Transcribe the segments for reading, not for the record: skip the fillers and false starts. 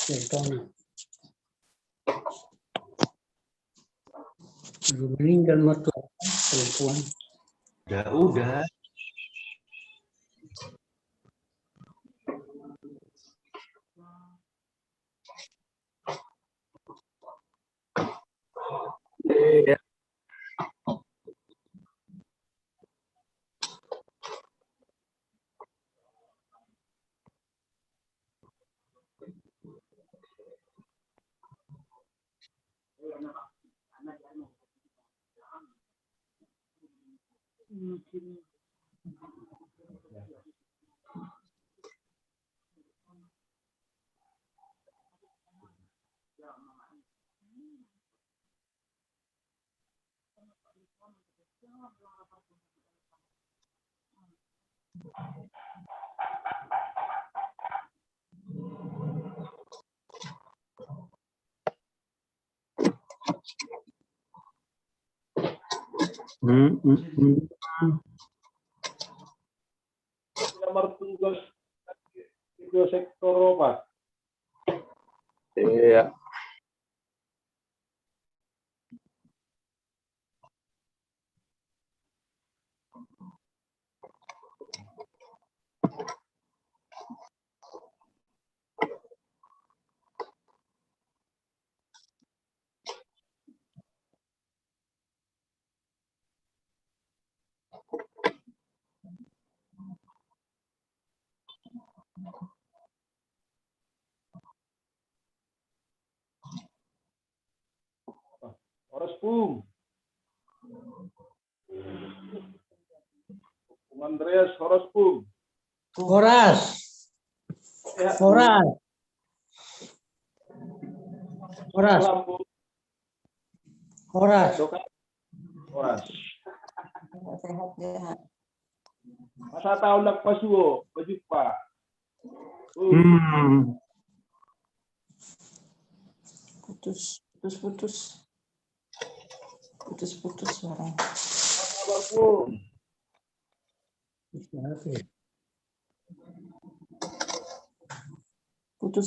contohnya. Baru meninggal mertua perempuan. Udah. Iya. Nomor tugas video sektor apa? Iya. Horas Bung. Bung Andreas Horas Bung. Horas. Ya, Horas. Horas. Salam, Bung. Horas. Horas. Sehat ya. Masa tahu nak pasuo, berjumpa. Putus suara. Salam, Bung.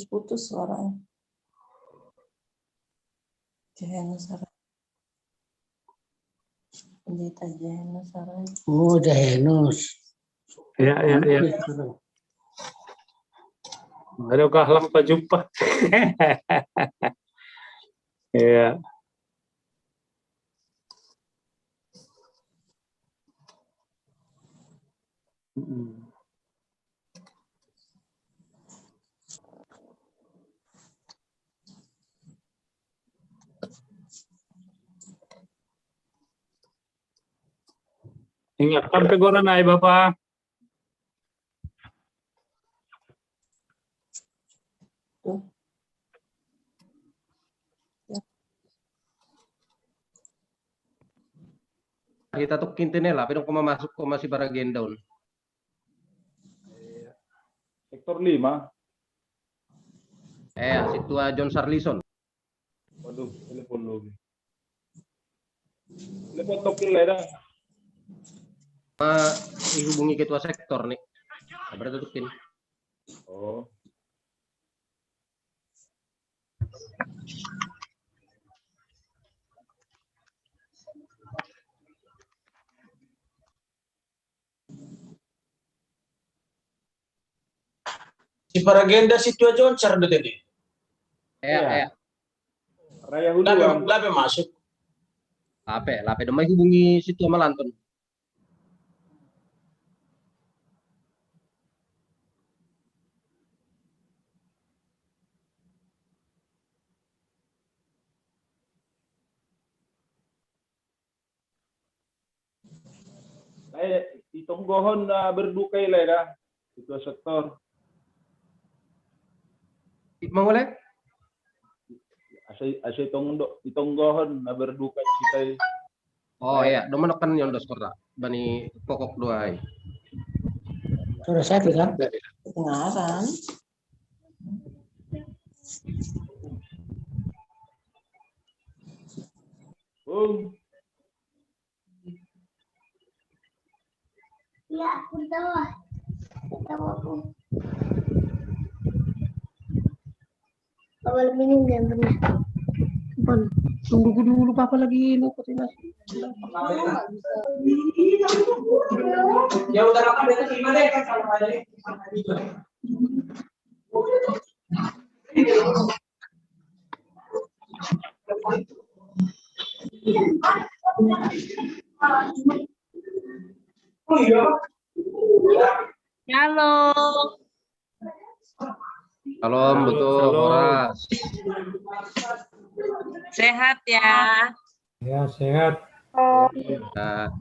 Putus suaranya. Jahenusara. Pendeta Jahenusara. Oh, Jahenus. Ya. Aduh, kahlam Pak jumpa. Iya. Ingat sampai goran ay Bapak. Kita tuh kintinela, pero kung mamasok ko masih baragain down. Sektor 5. Situ John Sarlison. Waduh, telepon lu. Telepon tokil lah dah. Ihubungi ketua sektor nih. Kabar tutupin. Oh. Si Paragenda situ aja oncar deh tadi. Raya Huluan. Lape masuk. Lape domay hubungi situ sama Lanton. Itong gohon na berdukai lah dah. Ketua sektor. Mangolek? Asay itong gohon na berdukai kita. Oh iya, domano kan nyondos korra. Bani pokok dua. Sudah sakit kan? Pengaran. Bung. Ya, aku tahu. Tahu aku. malam ini nggak pernah. Tunggu dulu papa lagi nukerin nasi. Ya udah apa beta terima deh kan sama aja. Oh iya. Halo. Salam betul, Salam. Horas. Sehat ya. Ya, sehat. Nah,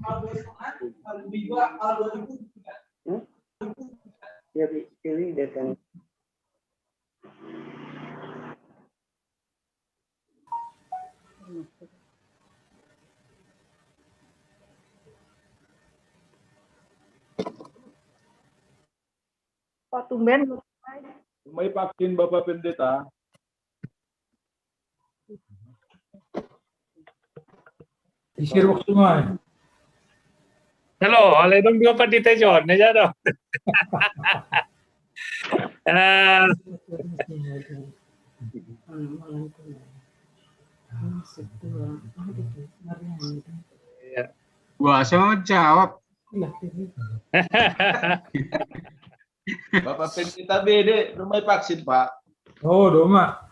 Kok tumben? May vaksin Bapak Pendeta. Isir waktu semua. Halo, oleh dong dua pati tejon, aja dong. Wah, saya mau jawab. Bapak Pendeta beda, rumah vaksin Pak. Oh, doma.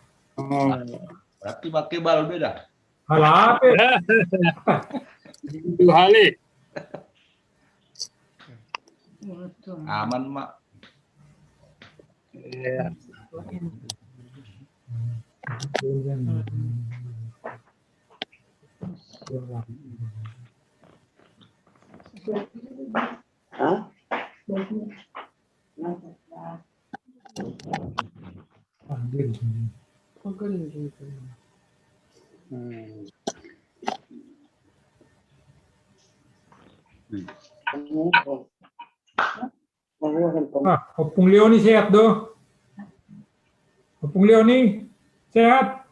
Berarti pakai bal beda. Halah apa? Dua kali. Aman Mak. Iya. Opung Leoni sehat doh. Opung Leoni sehat.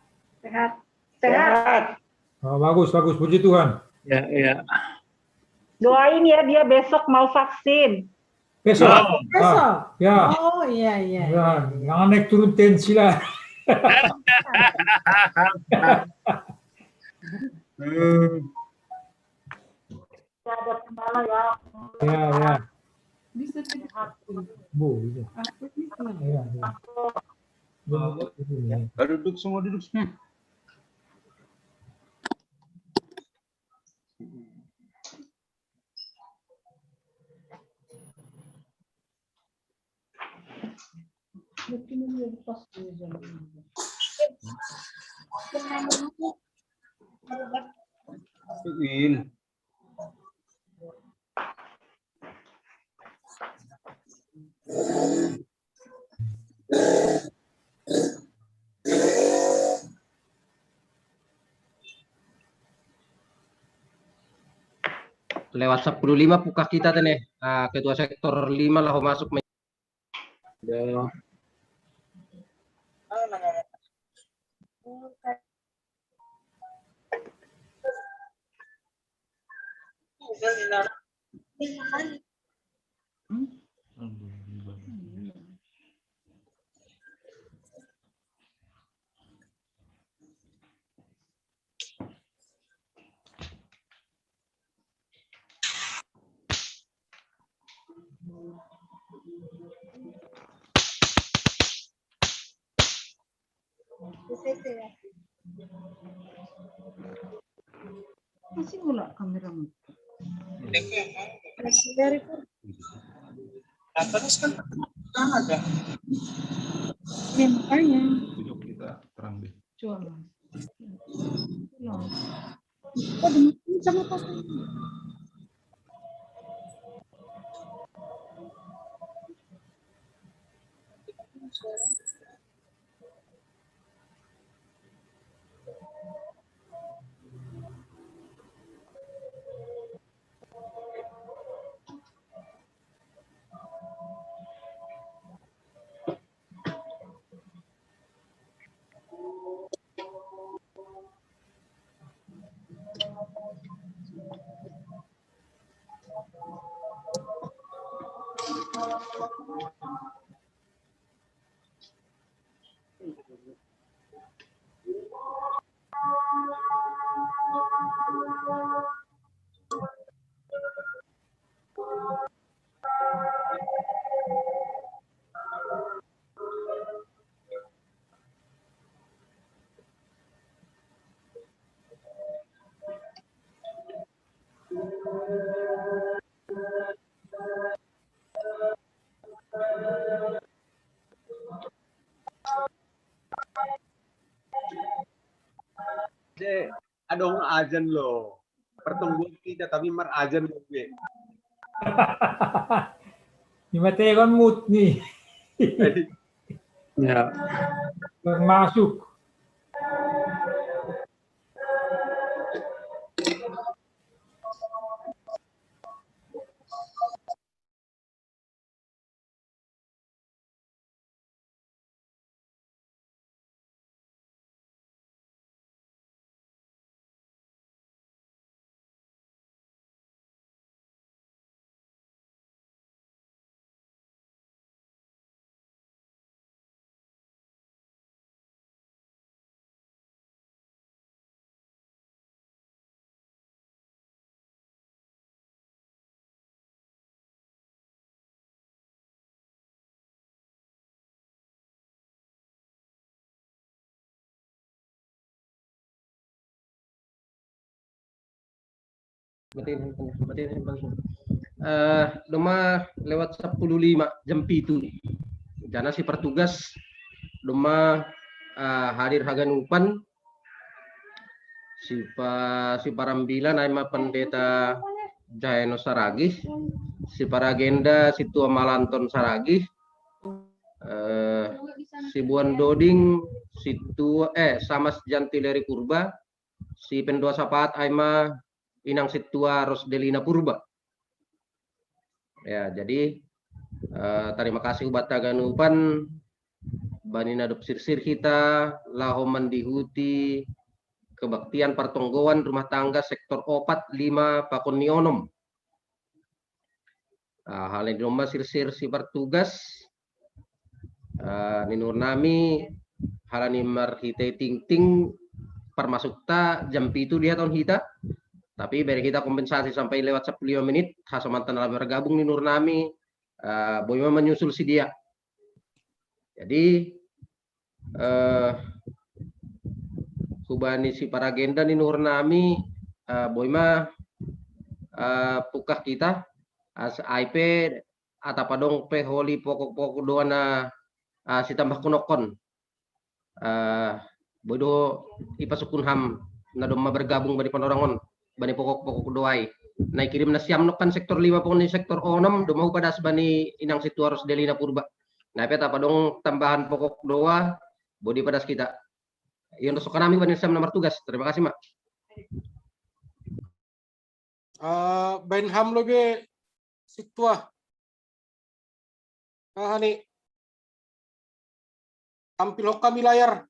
Sehat. Oh, bagus, bagus, puji Tuhan. Ya, ya. Doain ya dia besok mau vaksin. Besok. Besok? Ya. Oh iya iya. Ya, jangan naik turun tensi lah. Ada kendala ya. Ya, ya. Bisa tidak? Bu, iya. Aku bisa. Ya, ya. Duduk semua duduk. In. lewat 10.5 buka kita tadi nih. Ketua sektor 5 lah masuk. Ya. Masih mula kameramu. Terus kan ada. Ya makanya. Duduk kita terang deh. Coba. Oh, dimasukin sama papa. Adong ajan lo. Pertemuan kita tapi mar ajan lo gue. Ni mati kan mood nih. Ya. Masuk. Doma lewat 10.05 jam itu. Jana si pertugas doma hadir haganupan si parambilan aima pendeta Jayeno Saragih, si paragenda si tua Malanton Saragih, si Buan Doding, si tua sama si Jantileri Purba, si pendua sapaat aima inang si tua Rosdelina Purba. Ya, jadi terima kasih ubat taganupan banina dopsir-sir kita laho mandihuti kebaktian pertonggoan rumah tangga sektor 4 5 Pakon Nionom. Hal yang domba sir-sir si pertugas ninur nami halani marhite ting-ting permasukta jam itu dia tahun kita. Tapi beri kita kompensasi sampai lewat 10 menit. Hasamantan dalam bergabung di Nurnami, Boyma menyusul si dia. Jadi, kubani si paragenda di Nurnami, Boyma pukah kita, as IP atau padong pe holi pokok-pokok doana si tambah kunokon. Bodo ipasukun ham nadoma bergabung bari panorangon. Bani pokok-pokok doai. Naik kirim na siam nokan sektor 5 pokok ni sektor 6 domau pada bani inang situ harus Delina Purba. Nah peta padong tambahan pokok doa bodi pada kita. Yang untuk kami bani siam nomor tugas. Terima kasih mak. Benham loge situa. Hani tampil kami layar.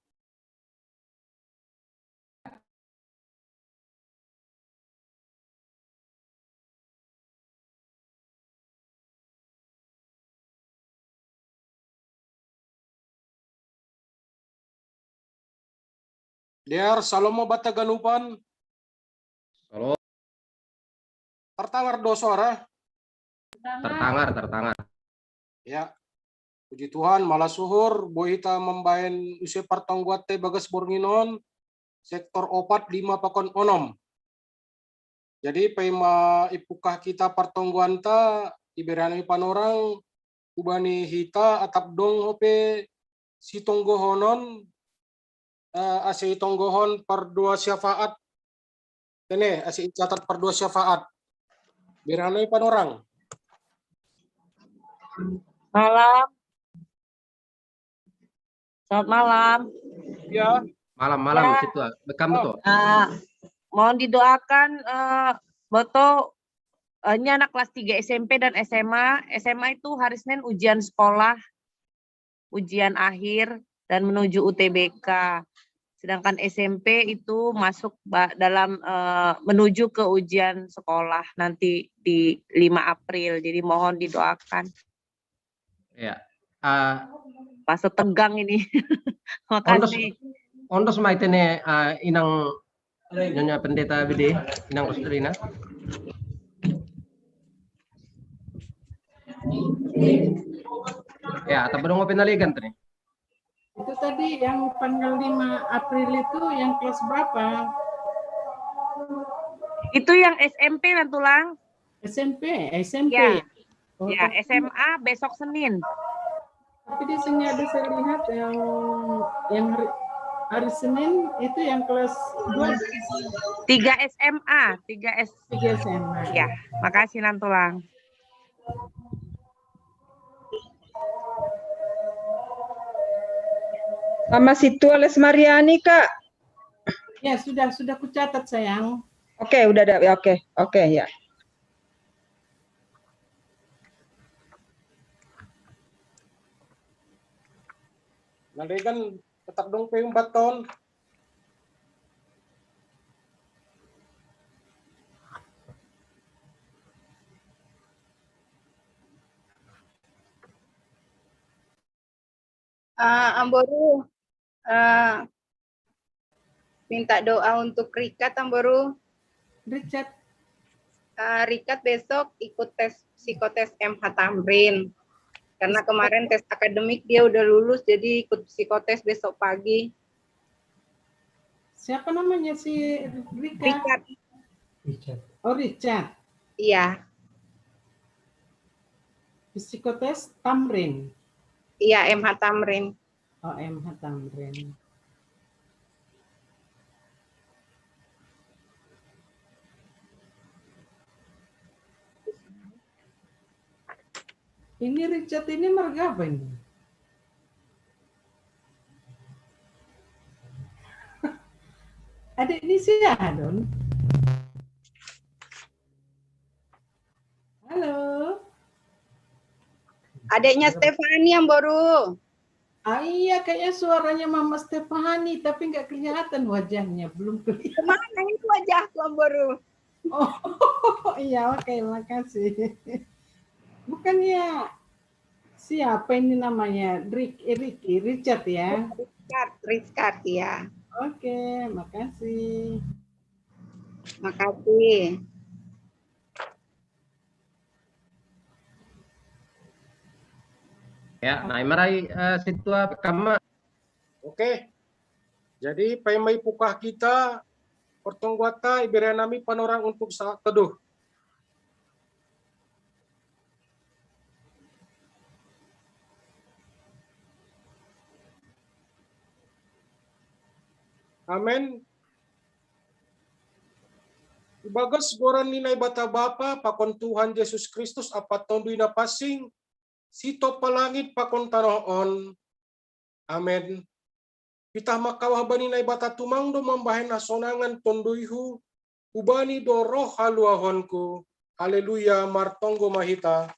Dear Salomo Bataganupan. Halo. Tertangar do suara. Tertangar. Ya. Puji Tuhan, malah suhur bohita membayan usia partongguat te bagas bornginon sektor 4 5 Pakon Onom. Jadi pema ipukah kita partongguan ta iberani panorang ubani hita atap dong hope si tonggohonon asi tonggohon per 2 syafaat. Ini asi catat per 2 syafaat. Biranai panorang. Malam. Selamat malam. Ya. Malam-malam Ya. situ. Bekam betul. Mohon didoakan Boto ini anak kelas 3 SMP dan SMA. SMA itu hari Senin ujian sekolah, ujian akhir dan menuju UTBK. Sedangkan SMP itu masuk dalam menuju ke ujian sekolah nanti di 5 April. Jadi mohon didoakan. Ya. Masuk tegang ini. Makasih. ondos maitene inang Nyonya Pendeta Bede, inang Roslina. Ya, atau belum penaligan tadi. Itu tadi yang tanggal 5 April itu yang kelas berapa? Itu yang SMP Nantulang. SMP. Ya. Oh, Ya, SMA besok Senin. tapi di sini ada saya lihat yang hari Senin itu yang kelas 2 3 SMA, 3 SMA. Ya, makasih Nantulang. Sama situ Les Mariani, Kak. Ya, sudah kucatat sayang. Oke, udah ada. Oke, ya. Nanti kan tetap dong payung baton. Amboru, minta doa untuk Rikat, Amboru. Rikat besok ikut tes psikotes MH Tamrin. Karena kemarin tes akademik dia udah lulus, jadi ikut psikotes besok pagi. Siapa namanya si Rikat? Richard. Oh, Richard. Iya. Psikotes Tamrin. Iya, MH Tamrin. Oh, MH Tamrin. Ini Richard ini marga apa ini? Adik ini siapa, Don? Halo. Adiknya Stefani yang baru. Iya, kayaknya suaranya Mama Stefani, tapi nggak kelihatan wajahnya, belum kelihatan. Kemana itu wajahku yang baru? Oh, iya, oke, makasih. Bukannya siapa ini namanya? Richard ya? Richard ya. Oke, makasih. Makasih. Ya, nah marai situa kama. Oke. Jadi pemai pukah kita pertongguata iberanami panorang untuk saat teduh. Amin. Ibagas goran nilai bata bapa pakon Tuhan Yesus Kristus apa tondu ina pasing sito palangit pakon tanoon. Amin. Pitah makawah bani nai bata tumangdo mambahen nasonangan tonduihu ubani do roh haluahonku. Haleluya martonggo mahita.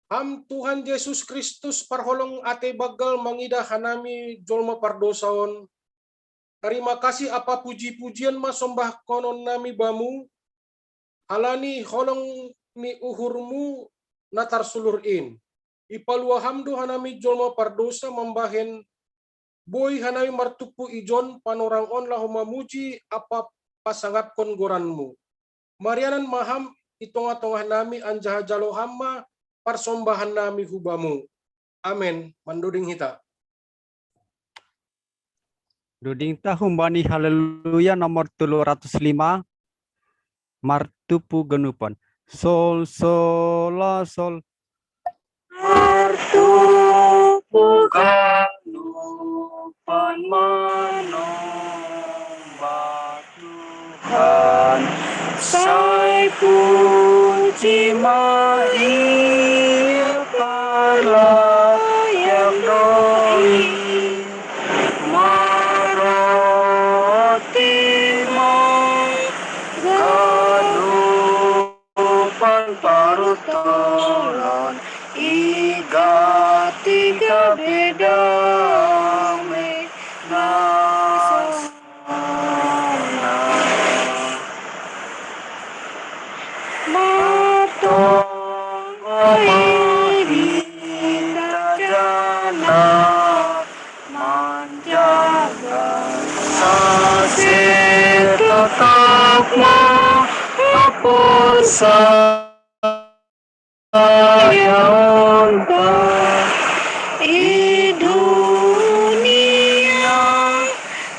Ham Tuhan Yesus Kristus parholong ate bagal mangidah hanami jolma pardosaon. Terima kasih apa puji-pujian masombah konon nami bamu. Alani holong ni uhurmu natar sulurin. Ipalua hamdu hanami jolma pardosa membahen boy hanami martupu ijon panorang on lahu mamuji apa pasangap kon goranmu. Marianan maham itonga-tongah nami anjaha jalo hama persombahan nami hubamu. Amin. Manduding hita. Duding tahun bani haleluya nomor 305 martupu genupan. Sol sol la sol. Martupu genupan menyembah Tuhan. Sai puji mahir yang doi maroti gadupan parutolon iga tiga beda me masih tetap percaya di dunia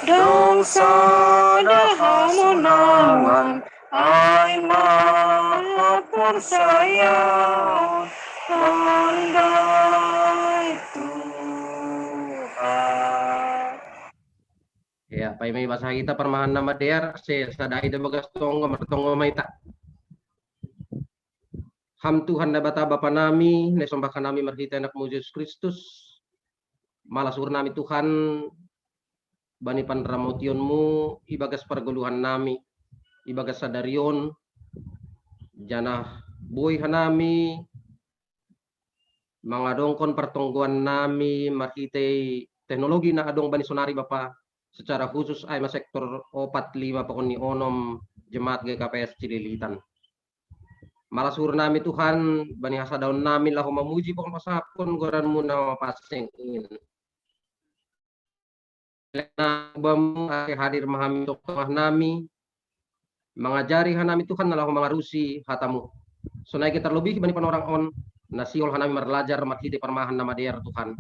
dong sada menawan ai maha percaya andai Tuhan. Ya, pai mai bahasa kita permahan nama der se sadai de bagas tonggo mertonggo maita. Ham Tuhan na bata bapa nami, ne sombahkan nami marhita anak Yesus Kristus. Malasur nami Tuhan, bani panramotionmu, ibagas perguluhan nami, ibagas sadarion, janah boy hanami, mangadongkon pertongguan nami, marhite teknologi na adong bani sonari bapa, secara khusus ay sektor 4-5 pakon ni onom jemaat GKPS Cililitan. Malasur nami Tuhan, bani hasa daun nami lahu memuji pokon pasapun goran muna paseng ingin. Bamu hadir mahami tengah nami, mengajari hanami Tuhan lahu mengarusi hatamu. Sonai kita lebih bani orang on, nasiol hanami merlajar marhiti permahan nama der Tuhan.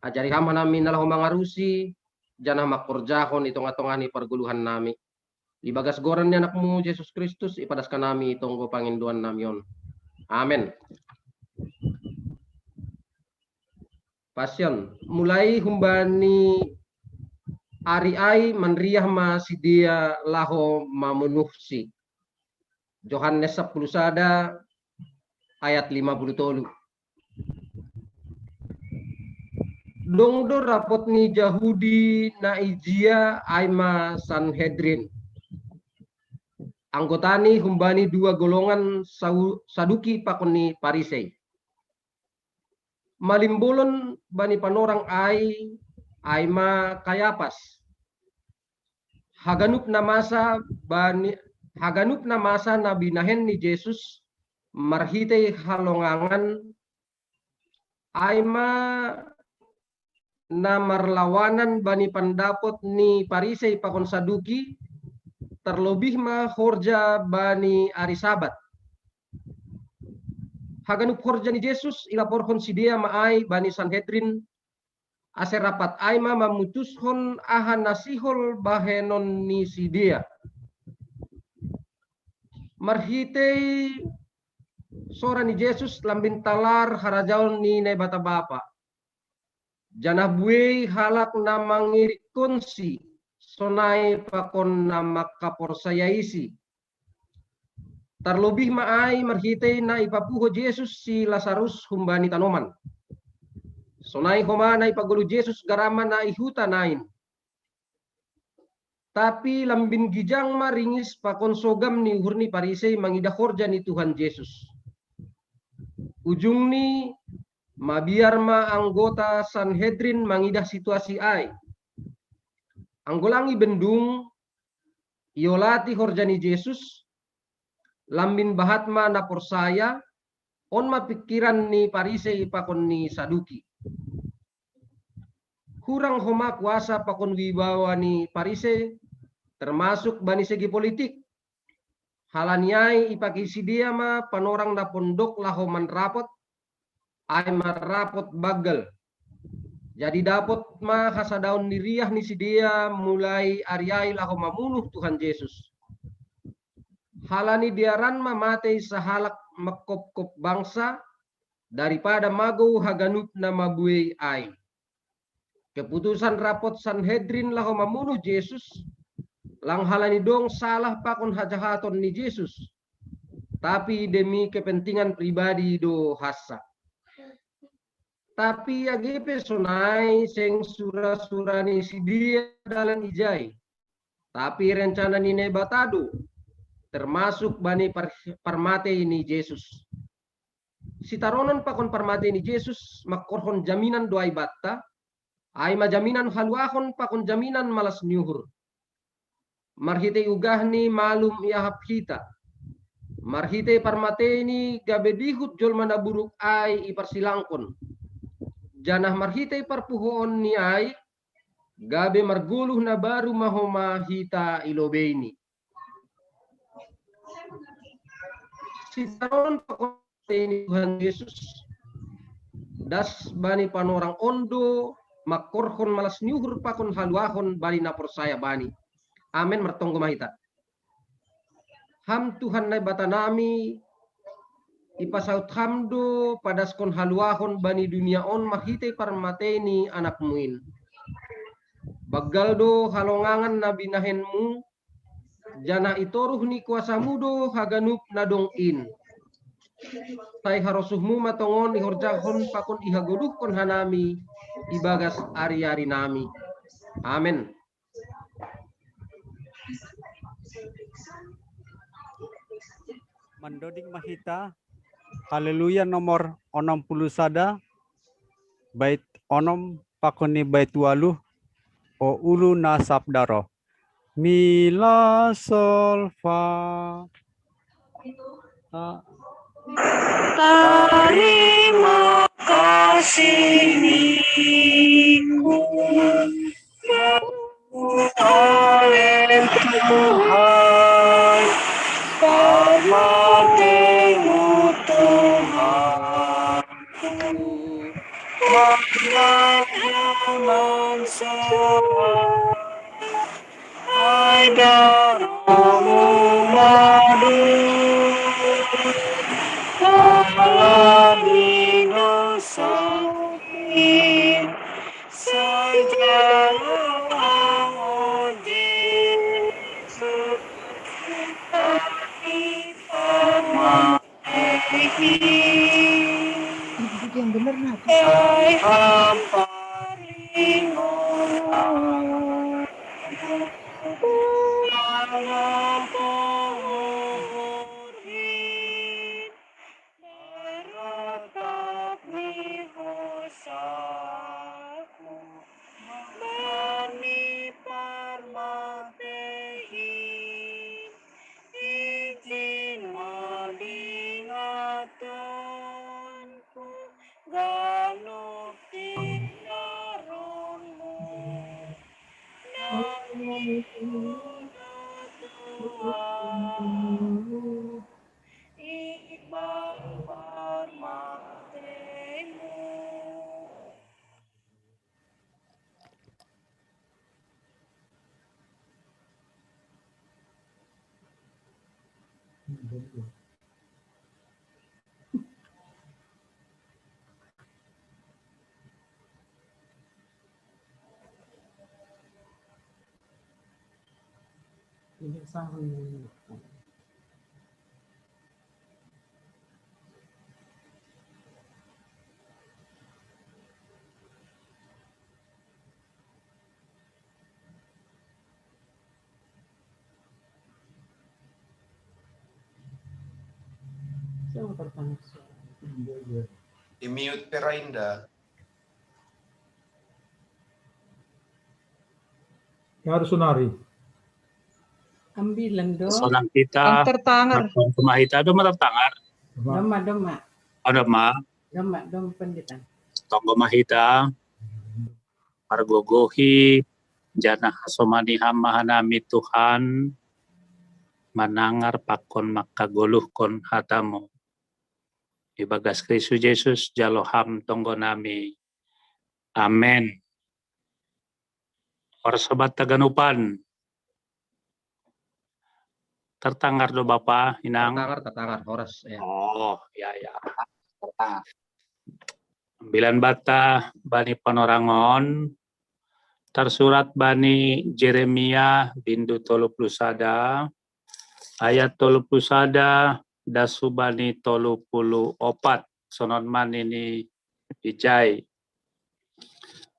Ajari ham hanami lahu mengarusi, janah makurjahon itonga-tonga ni perguluhan nami. Ibagas goran ni anakmu Yesus Kristus ipadaskan nami tonggo panginduan namion. Amin. Pasyon mulai humbani ari ai manriah ma sidia laho mamunuhsi. Yohanes 10 sada ayat 53. Dongdo rapot ni Yahudi na ijia aima Sanhedrin. Anggotani humbani 2 golongan Saduki pakoni Parisei. Malimbolon bani panorang aima Kayapas. Haganup na masa na binahen ni Jesus marhitay halongangan aima na marlawanan bani pandapot ni Parisei pakon Saduki terlebih ma horja bani ari Sabat. Haganup horja ni Jesus ilaporhon si dia maai bani Sanhedrin ase rapat aima mamutushon ahan nasihol bahenon ni si dia. Marhitei sora ni Jesus lambin talar harajaon ni nebata bapa. Janah buei halak na mangirikonsi sonai pakon nama kaporsayaisi. Terlebih maai marhitei na ipapuho Jesus si Lazarus humbani tanoman. Sonai homa na ipagulu Jesus garama na ihuta nain. Tapi lambin gijang maringis pakon sogam ni uhurni Parisei mangidahorja ni Tuhan Yesus. Ujung ni mabiar ma anggota Sanhedrin mangidah situasi ai. Anggolangi bendung iolati horjani Yesus lambin bahatma na porsaya on ma pikiran ni Parisei pakon ni Saduki. Kurang homa kuasa pakon wibawa ni Parisei termasuk bani segi politik. Halaniai ipakisi dia ma panorang na pondok lahoman rapot ay marapot bagal. Jadi dapat ma hasadaun niriah ni si dia mulai ariai laho mamunuh Tuhan Yesus. Halani diaran mamatei sahalak makop-kop bangsa daripada mago haganup na mabuei ai. Keputusan rapot Sanhedrin laho mamunuh Yesus lang halani dong salah pakon hajahaton ni Yesus. Tapi demi kepentingan pribadi do hasa. Tapi AGP sonai seng sura-sura ni si dia dalam ijai. Tapi rencana ni nebatado termasuk bani parmate ini Yesus. Si taronon pakon parmate ini Yesus makorhon jaminan doai batta. Ay majaminan haluahon pakon jaminan malas nyuhur. Marhite ugah ni malum iahap hita. Marhite parmate ini gabedihut jol mana buruk ay iparsilangkon. Janah marhitei parpuhoon ni ay Gabe marguluh na baru mahoma hita ilobeni. Sitaron ini Tuhan Yesus. Das bani panorang ondo makorhon malas nyuhur pakon haluahon bani napor saya bani. Amin mertonggo mahita. Ham Tuhan nai batanami ipasaut hamdo padaskon haluahon bani dunia on mahite parmateni anak muin. Bagaldo halongangan nabi nahenmu jana itoruh ni kuasa mudo haganup nadong in. Tai harosuhmu matongon ihorjahon pakon ihagoduh kon hanami ibagas ari-ari nami. Amin. Mandoding mahita Haleluya nomor 61 bait onom pakoni bait 8 o ulu nasabdaro mila sol fa Terima kasih-Mu oleh Tuhan, hormati-Mu Tuhan, mengenang soal darah-Mu madu. Aladino sakin sajalah Yesus kami permati Yang benar nak. Di-mute Perainda. Harus sunari. Ambilan do. Sonang kita. Tertangar. Kumahita do tertangar. Doma. Ada ma. Doma pendeta. Tonggo mahita. Argogohi. Jana hasomani hamahanami Tuhan. Manangar pakon makaguluh kon hatamu. Ibagas Kristus Yesus jaloham tonggo nami. Amen. Or sobat taganupan. Tertangar do Bapak Inang. Tertangar horas ya. Oh, ya. Tertangar. 9 bata bani panorangon. Tersurat bani Jeremia bindu 30 ayat 30 dasubani 34 sonon man ini bijay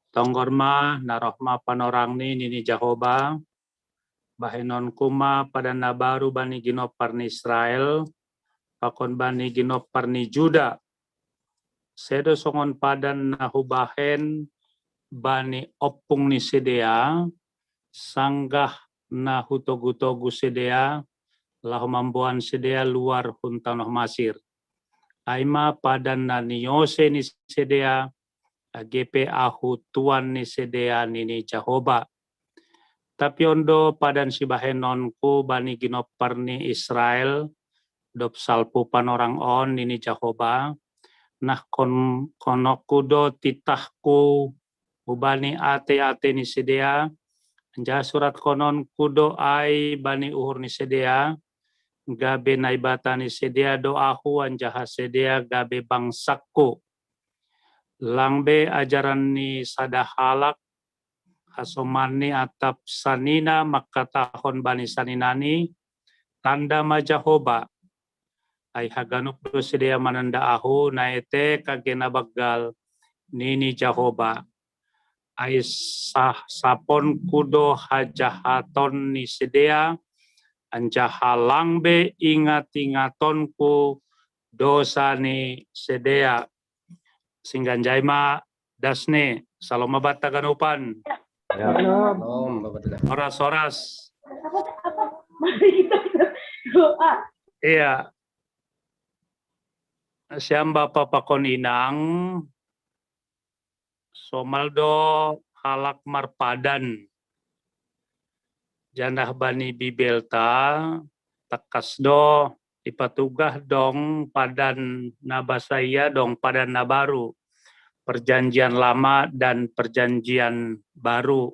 tonggorma narohma panorang ni Jahoba bahinon kuma pada nabaru bani ginoparni Israel pakon bani ginoparni Juda sedo songon padan nahubahen bani opung ni sedea sanggah na hutogu-togu sedea lahu mambuan sedea luar huntanoh Masir. Aima padan na niyose ni sedea GP ahu tuan ni sedea nini Jehovah. Tapi ondo padan si bahenonku bani ginopar ni Israel dop salpu panorang on nini Jehovah. Nah kono kudo titahku ubani ate ni sedea. Anja surat konon kudo ai bani uhur ni sedea. Gabe naibata ni sedea doahu anjaha sedea gabe bangsaku. Langbe ajaran ni sadahalak hasomani atap sanina makatahon bani saninani tanda majahoba ay haganuk do sedea mananda ahu naete kagena bagal nini Jehovah ay sapon kudo hajahaton ni sedea anjaha langbe ingat-ingatonku dosa ni sedea singgan jaima dasne saloma batta ganupan soras iya siam bapa pakon inang somaldo halak marpadan janah bani bibelta takas do ipatugah dong padan nabasaya dong padan nabaru perjanjian lama dan perjanjian baru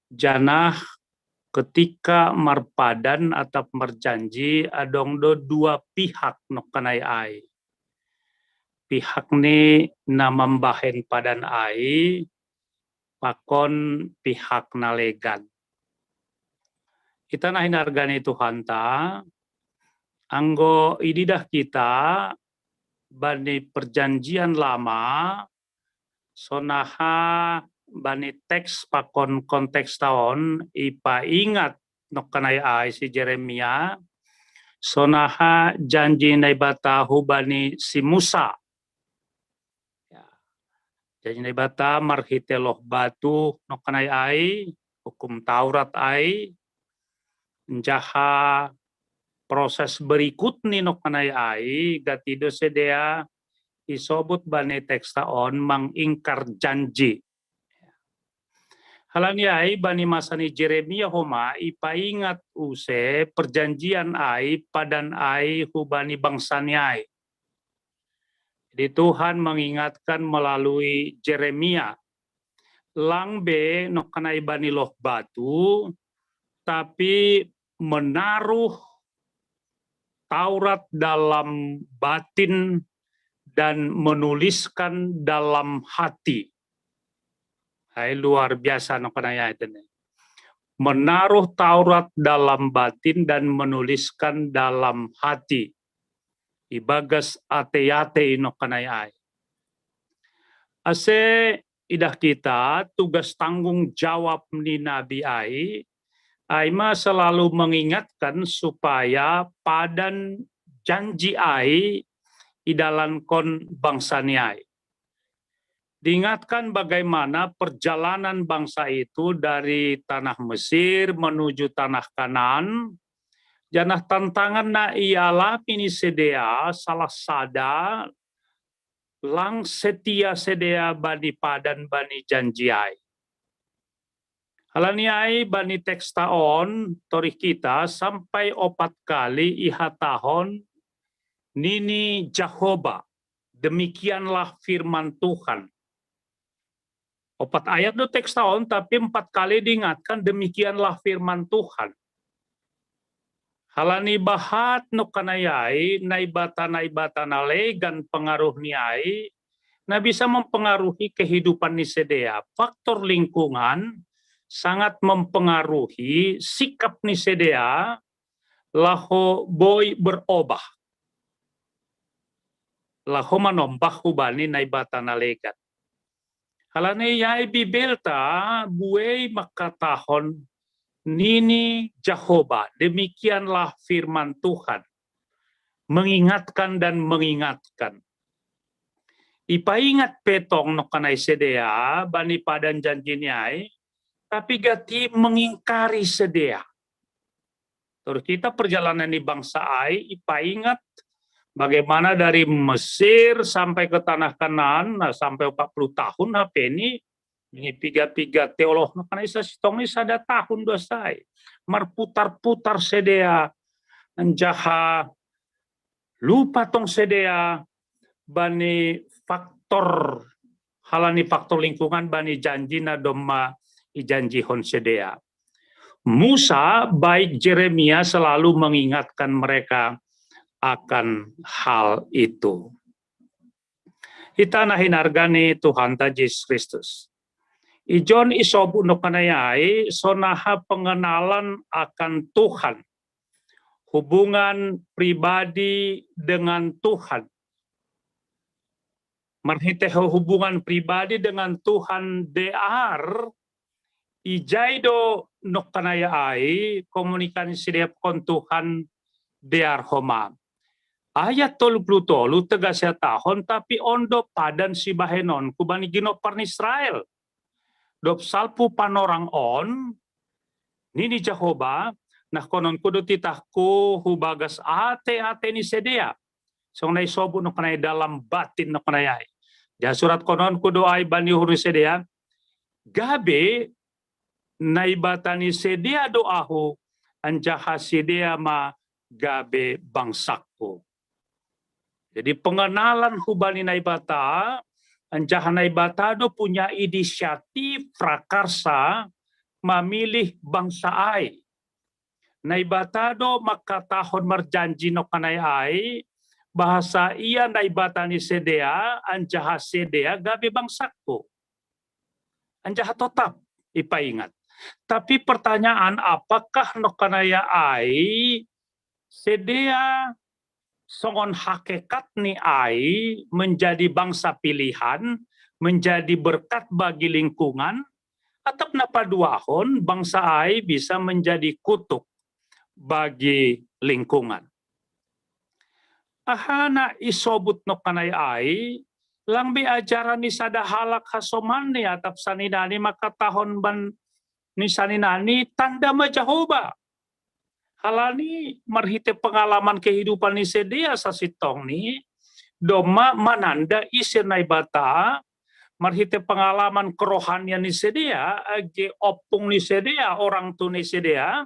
janah ketika marpadan atau merjanji adong do dua pihak nokanai ai pihak ni namambahen padan ai pakon pihak nalegan kita nahin hargani Tuhan ta anggo ididah kita bani perjanjian lama sonaha bani teks pakon konteks tahun ipa ingat nokanai ai si Jeremia sonaha janji naibata hubani si Musa janji naibata marhiteloh batu nokanai ai hukum Taurat ai jaha proses berikut ni nokanai ai gatido sedea isobut bani tekstaon mangingkar janji. Halani ai bani masani Jeremia homa ipaingat use perjanjian ai padan ai hubani bangsani ai. Jadi Tuhan mengingatkan melalui Jeremia langbe nokanai bani loh batu tapi menaruh Taurat dalam batin dan menuliskan dalam hati. Hai luar biasa nokanaya itu. Menaruh Taurat dalam batin dan menuliskan dalam hati. Ibagas ate-ate nokanaya. Ase idah kita tugas tanggung jawab ni Nabi ai Aima selalu mengingatkan supaya padan janji ai idalan kon bangsani ai. Diingatkan bagaimana perjalanan bangsa itu dari tanah Mesir menuju tanah Kanan. Janah tantangan na ialah ini sedea salah sada lang setia sedea bani padan bani janji ai. Halaniai bani tekstaon torih kita sampai 4 kali ihatahon nini Jehovah. Demikianlah firman Tuhan. 4 ayat do tekstaon tapi 4 kali diingatkan demikianlah firman Tuhan. Halani bahat no kanayai naibata nalegan pengaruh niai na bisa mempengaruhi kehidupan ni sedea. Faktor lingkungan sangat mempengaruhi sikap ni sedea laho boy berubah. Laho manombah hubani naibata nalegan. Halane yai bibelta buai makatahon nini Jehovah. Demikianlah firman Tuhan. Mengingatkan dan mengingatkan. Ipaingat petong no kanai sedea bani padan janjiniai tapi gati mengingkari sedea. Terus kita perjalanan di bangsa ai ipaingat Bagaimana dari Mesir sampai ke Tanah Kanaan, nah sampai 40 tahun HP ini piga teolog karena isa sitong ini sada tahun dosai. Marputar-putar sedea anjaha lupa tong sedea bani faktor halani faktor lingkungan bani janji na doma ijanji hon sedea. Musa baik Jeremia selalu mengingatkan mereka akan hal itu. Kita nahinargani Tuhan ta Yesus Kristus. Ijon isobu no kanayai sonaha pengenalan akan Tuhan. Hubungan pribadi dengan Tuhan. Marhiteho hubungan pribadi dengan Tuhan dear ijaido no kanayai komunikasi dia kon Tuhan dear homa. Ayat 30 tegasnya tahun tapi ondo padan si bahenon kubani gino parn Israel. Dop salpu panorang on nini Jehovah nah konon kudu titahku hubagas ate ni sedea. Song nai sobu no kanai dalam batin no kanai. Ja surat konon kudu ai bani huru sedea. Gabe naibatani sedea doahu anjaha sedea ma gabe bangsaku. Jadi pengenalan hubani naibata, anjaha naibata do punya inisiatif prakarsa memilih bangsa ai. Naibata do maka tahun merjanji no kanai ai, bahasa ia naibata ni sedea, anjaha sedea gabe bangsaku. Anjaha tetap ipaingat. Tapi pertanyaan apakah no kanaya ai sedea songon hakikat ni ai menjadi bangsa pilihan, menjadi berkat bagi lingkungan, atau napa duahon bangsa ai bisa menjadi kutuk bagi lingkungan. Ahana isobut no kanay ai, lang bi ajaran ni sada halak hasoman ni atap saninani maka tahon ban ni saninani tanda majahoba. Halani marhite pengalaman kehidupan ni sedea sasitong ni doma mananda isir naibata marhite pengalaman kerohanian ni sedea age opung ni sedea orang tu ni sedea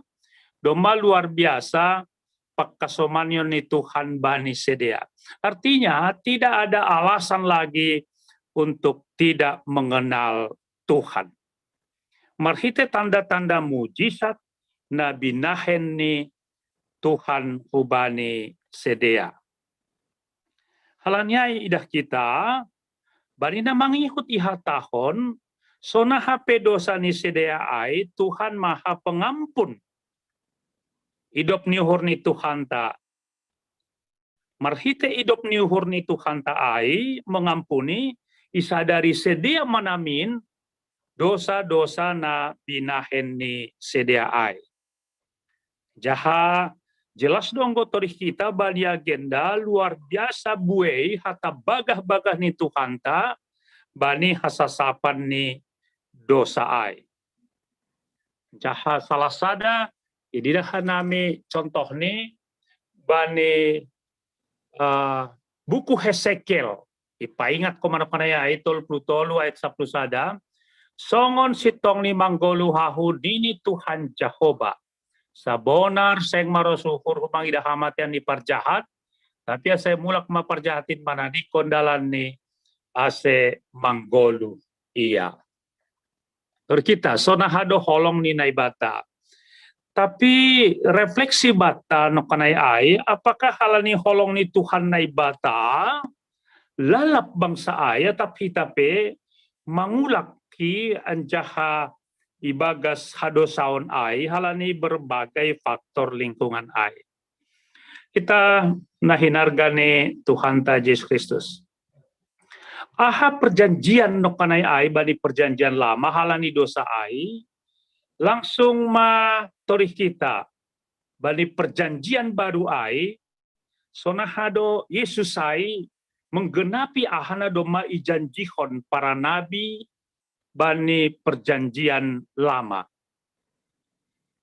doma luar biasa pakasomanyon ni Tuhan bani sedea. Artinya tidak ada alasan lagi untuk tidak mengenal Tuhan. Marhite tanda-tanda mujizat Nabi nahen ni Tuhan hubani sedea. Halanya idah kita, bani na mangikut iha tahon, sona hape dosa ni sedea ai, Tuhan maha pengampun. Idop ni uhur ni Tuhan ta. Marhite idop ni uhur ni Tuhan ta ai, mengampuni, isadari sedea manamin, dosa-dosa na binahen ni sedea ai. Jaha jelas dong gotorih kita bani agenda luar biasa buai hata bagah-bagah ni Tuhan ta bani hasasapan ni dosa ai. Jaha salah sada idilah nami contoh ni bani buku Hesekiel. Ipaingat ko mana-mana ya itol plutolu ayat 10 sada. Songon sitong ni manggolu hahu dini Tuhan Jehovah. Sabonar seng marosuhur humang ida hamatian ni parjahat, tapi saya mulak maparjahatin mana di kondalan ni ase manggolu iya. Kita sonahado holong ni naibata. Tapi refleksi bata no kanay ay, apakah halani holong ni Tuhan naibata lalap bangsa ay tapi mangulak ki anjaha ibagas hadosaon ai halani berbagai faktor lingkungan ai. Kita nahinargane Tuhan ta Yesus Kristus. Aha perjanjian no kanay ai bani perjanjian lama halani dosa ai langsung matorih kita bani perjanjian baru ai sonahado Yesus ai menggenapi ahana doma ijanjihon para nabi bani perjanjian lama.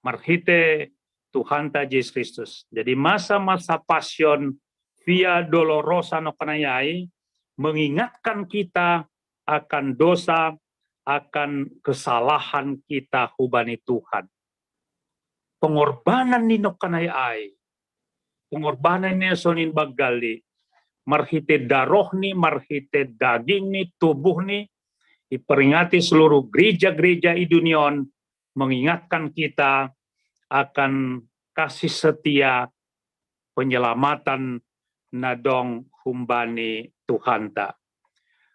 Marhite Tuhan ta Yesus Kristus. Jadi masa-masa pasion via dolorosa no kanayai, mengingatkan kita akan dosa, akan kesalahan kita hubani Tuhan. Pengorbanan ni no kanayai, pengorbanan ni sonin bagali, marhite daroh ni, marhite daging ni, tubuh ni, diperingati seluruh gereja-gereja di dunia, mengingatkan kita akan kasih setia penyelamatan nadong humbani Tuhan ta.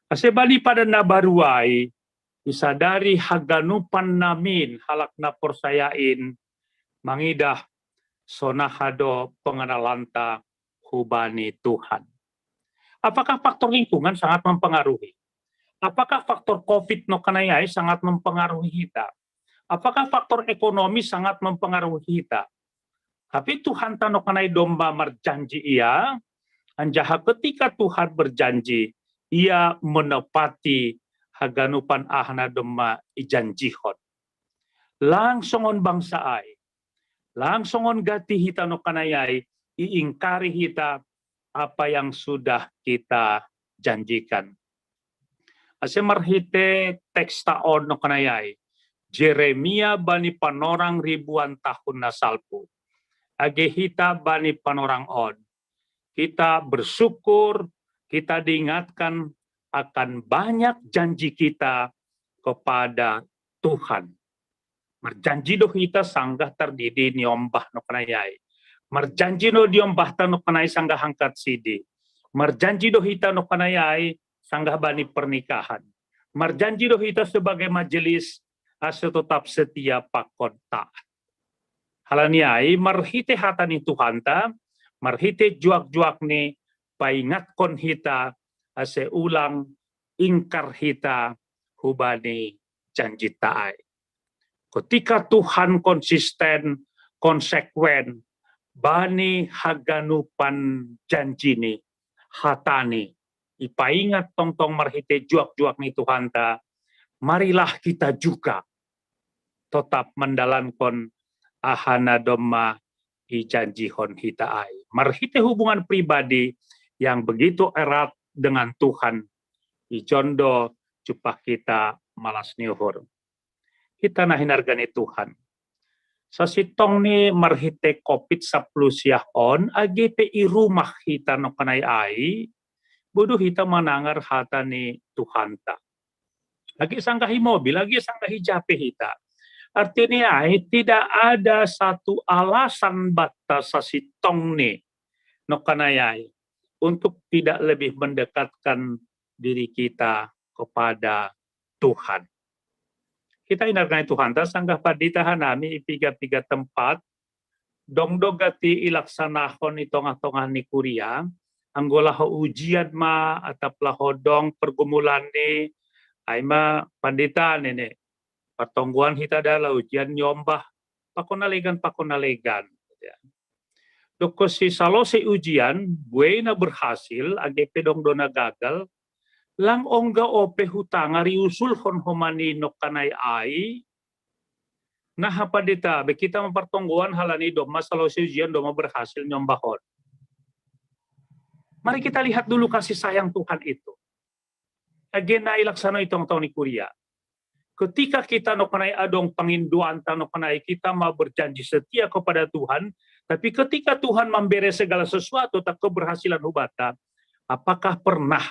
Asebali pada nabaruai, disadari haganupan namin halak na persayain, mangidah sonahado pengenalanta hubani Tuhan. Apakah faktor lingkungan sangat mempengaruhi? Apakah faktor COVID no kanayai sangat mempengaruhi kita? Apakah faktor ekonomi sangat mempengaruhi kita? Tapi Tuhan tano kanai domba berjanji ia, anjaha ketika Tuhan berjanji, ia menepati haganupan ahna domba ijanjihon. Langsungon bangsa ai, langsungon gati hita no kanayai, iingkari hita apa yang sudah kita janjikan. Ase marhite teks taon no kanayai, Jeremia bani panorang ribuan tahun nasalpu. Age hita bani panorang on. Kita bersyukur, kita diingatkan akan banyak janji kita kepada Tuhan. Merjanji do kita sanggah terdidi niombah no kanayai. Merjanji no diombah no kanai sanggah hangkat sidi. Merjanji do hita no kanayai sanggah bani pernikahan. Merjanji do hita sebagai majelis asa tetap setia pakon taat. Halaniai marhite hatani Tuhan ta, marhite juak-juak ni paingatkon hita ase ulang ingkar hita hubani janji taai. Ketika Tuhan konsisten, konsekuen, bani haganupan janji ni, hatani, ipaingat tong-tong marhite juak-juak ni Tuhan ta, marilah kita juga tetap mendalankan ahana domma ijanjihon hita ai. Marhite hubungan pribadi yang begitu erat dengan Tuhan. Ijondo cupah kita malas niuhur. Kita nahinargani Tuhan. Sasitong ni marhite COVID 10 siah on, agete i rumah hita no kanay ai, bodo hita manangar hata ni Tuhan ta. Lagi sanggahi mobil, lagi sanggahi jape hita. Artinya tidak ada satu alasan batas sasitong ni no kanayai untuk tidak lebih mendekatkan diri kita kepada Tuhan. Kita inargai Tuhan ta sanggah paditahan nami ipiga-piga tempat dongdogati ilaksanahon itong-atong ni kuria anggola ho ujian ma ataplah hodong pergumulan ni ay ma panditan ini pertongguan hita adalah ujian nyombah pakonalegan. Doko si salo si ujian, buena berhasil, age pedong dona gagal, lang ongga ope hutanga riusul hon homani no kanay ai, nah apa dita, kita mempertongguan halani doma salo si ujian doma berhasil nyombahon. Mari kita lihat dulu kasih sayang Tuhan itu. Age na ilaksano itong taon ni kuria. Ketika kita no kanay adong panginduan no kanay kita mau berjanji setia kepada Tuhan, tapi ketika Tuhan memberi segala sesuatu tak keberhasilan hubata, apakah pernah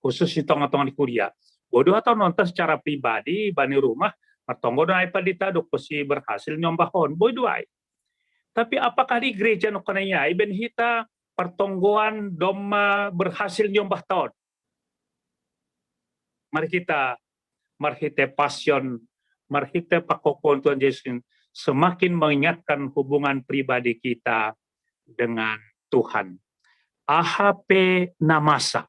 khusus di tengah-tengah di kuliah, bodoh atau nonton secara pribadi bani rumah matonggo na ipadita do si berhasil nyombahon bodoh ay. Tapi apakah di gereja no kanaya iben hita pertonggoan doma berhasil nyombah tahun? Mari kita marhite passion, marhite pakokon Tuhan Yesus semakin mengingatkan hubungan pribadi kita dengan Tuhan. AHP na masa,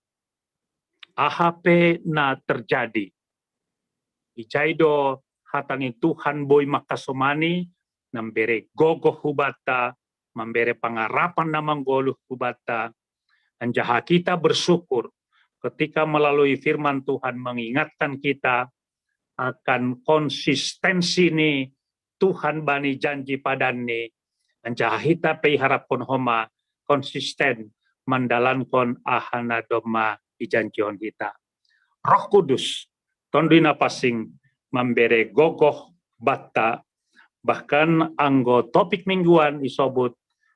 AHP na terjadi. Ijaido hatangin Tuhan boy makasomani, nambere gogoh hubata, memberi pengarapan na manggoluh hubata, anjaha kita bersyukur ketika melalui firman Tuhan mengingatkan kita akan konsistensi ni Tuhan bani janji padani anjaha hita pei harapon homa konsisten mandalan ahana doma ijanjion kita. Roh Kudus tondina pasing memberi gogoh bata, bahkan anggo topik mingguan isobut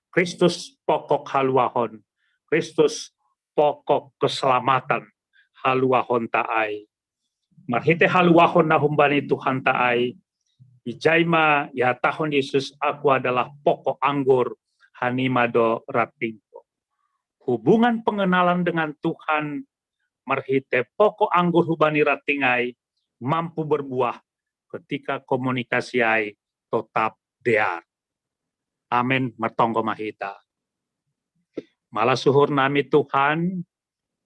Kristus pokok haluahon, Kristus pokok keselamatan haluahon taai. Marhite haluahon na humbani Tuhan taai, ijaima ya tahun Yesus aku adalah pokok anggur hanimado ratingko. Hubungan pengenalan dengan Tuhan marhite pokok anggur hubani ratingai mampu berbuah ketika komunikasi ai tetap dear. Amin mertonggo mahita. Malah suhur nami Tuhan,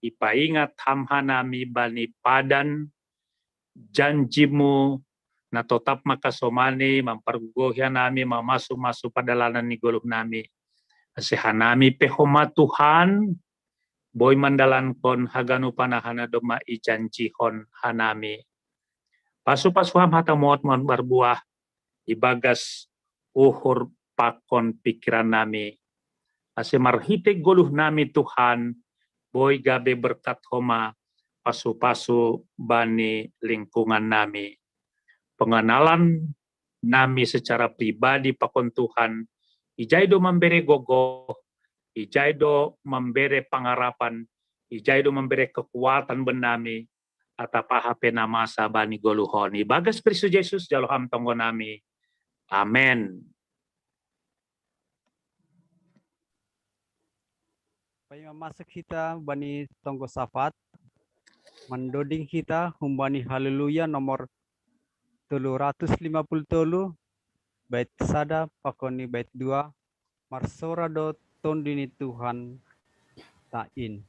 ipaingat hamha nami bani padan janjimu na tetap makasomani mempergohya nami mamasu-masu padalanan ni goluh nami. Asehanami pehoma Tuhan, boy mandalankon haganu panahana doma ijanjihon hanami. Pasu-pasuham hata muat berbuah, ibagas uhur pakon pikiran nami. Ase marhite goluh nami Tuhan, boy gabe berkat homa pasu-pasu bani lingkungan nami. Pengenalan nami secara pribadi pakon Tuhan, ijaido memberi gogoh, ijaido memberi pangarapan, ijaido memberi kekuatan benami, atapa hape nama sabani goluhoni. Bagas Kristus Yesus jaloham tonggo nami. Amen. Pai masuk kita bani tonggo safat, mendoding kita humbani haleluya nomor 353, bait sada pakoni bait 2, marsorado tondini Tuhan tain.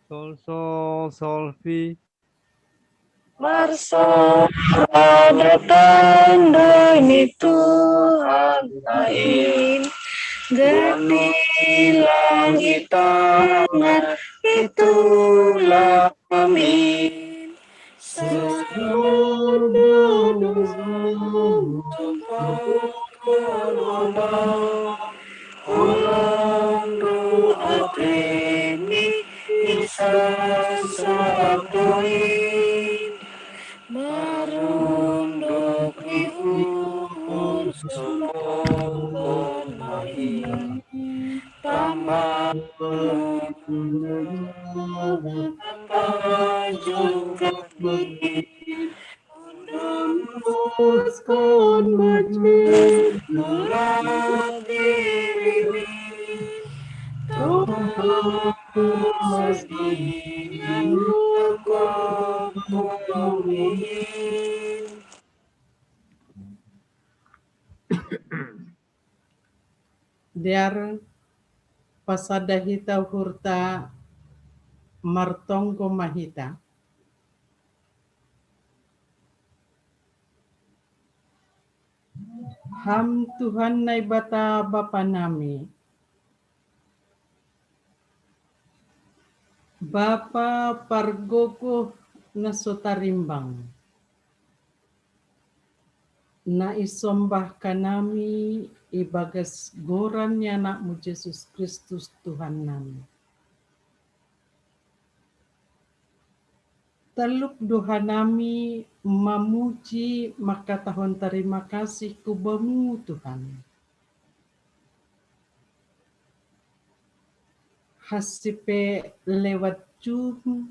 Sol sol sol fi. Marsorado tondini Tuhan tain. Geni langit tangan itulah amin. Seluruh ulang doa ini bisa sadoin marunduk ihun sumpon main tambah juga Undang majid mulat diriwi masih Diar pasada hita hurta martongko mahita. Ham Tuhan nai bata bapa nami. Bapa pargogo na sotarimbang. Na isombah kanami ibagas goran nya anakmu Yesus Kristus Tuhan nami. Teluk doha nami memuji maka tahun terima kasih kubamu Tuhan. Hasipe lewat jum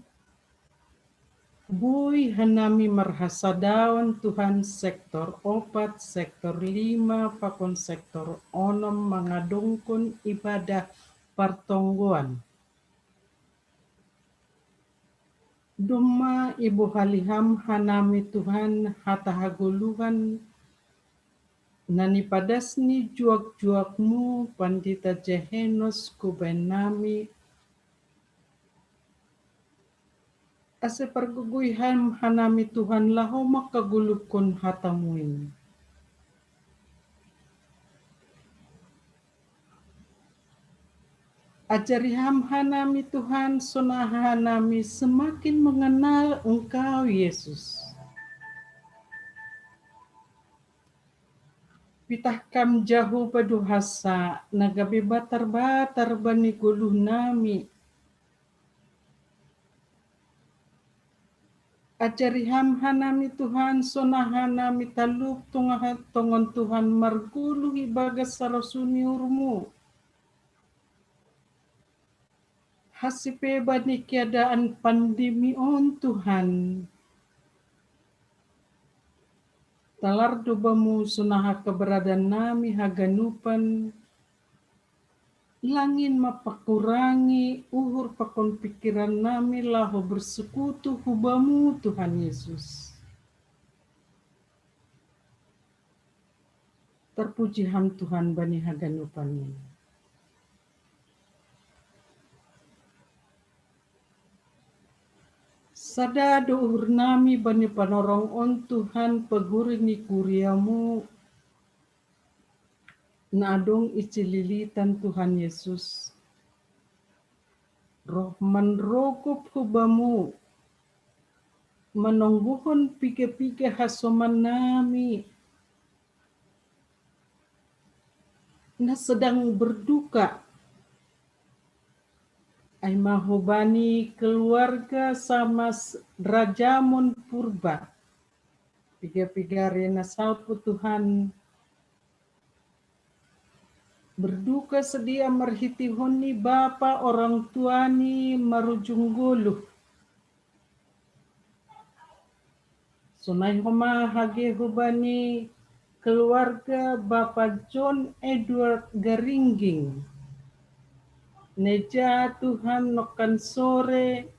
bui hanami marhasadaon Tuhan sektor 4, sektor 5, pakon sektor 6 mengadungkun ibadah pertonggoan. Duma ibu haliham hanami Tuhan hata haguluhan nani padasni juak-juakmu pandita Jehenos kubenami ase perguguihan hanami Tuhan laho makagulukun hatamuin. Ajariham hanami Tuhan, sonaha hanami semakin mengenal Engkau Yesus. Pitahkam jahu paduhasa nagabe batar-batar bani guluh nami. Ajariham hanami Tuhan sonahanami taluk tongon Tuhan marguluhi bagas sarasuni urmu. Hasipe bani keadaan pandemi on Tuhan. Talar dobamu sunaha keberadaan nami haganupan. Langin mapakurangi uhur pakon pikiran nami laho bersekutu hubamu Tuhan Yesus. Terpuji ham Tuhan bani haganupan. Sada dohur nami bani panorong on Tuhan pegurini kuriamu. Nadong icililitan Tuhan Yesus. Roh manrogop hubamu. Menungguhon pike-pike hasoman nami. Na sedang berduka. Ay mahubani keluarga sama rajamun purba. Piga-piga rena salpu Tuhan. Berduka sedia merhitihoni bapa orang tuani marujung guluh. Sunai homa hage hubani keluarga Bapak John Edward Garingging. Neja Tuhan nokan sore.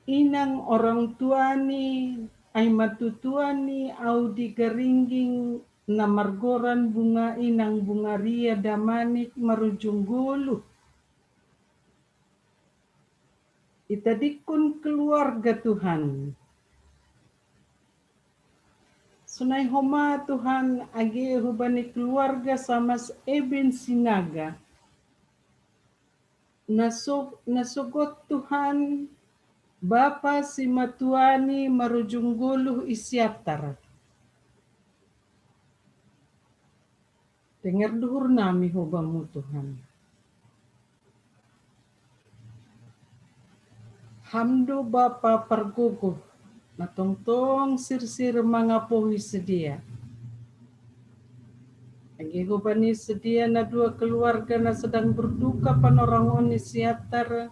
Inang orang tuani, ay matutuani Audi Garingging. Namargoran bunga inang bunga ria damanik marujung guluh. Itadikun keluarga Tuhan. Sunai homa Tuhan age hubani keluarga samas Eben Sinaga. Nasugot Tuhan Bapa si matuani marujung guluh isyatar. Dengar duhur nami hubamu Tuhan. Hamdo Bapa perguguh, natongtong sir-sir mangapuhi sedia. Agi hubani sedia na dua keluarga na sedang berduka panorangon isiatar.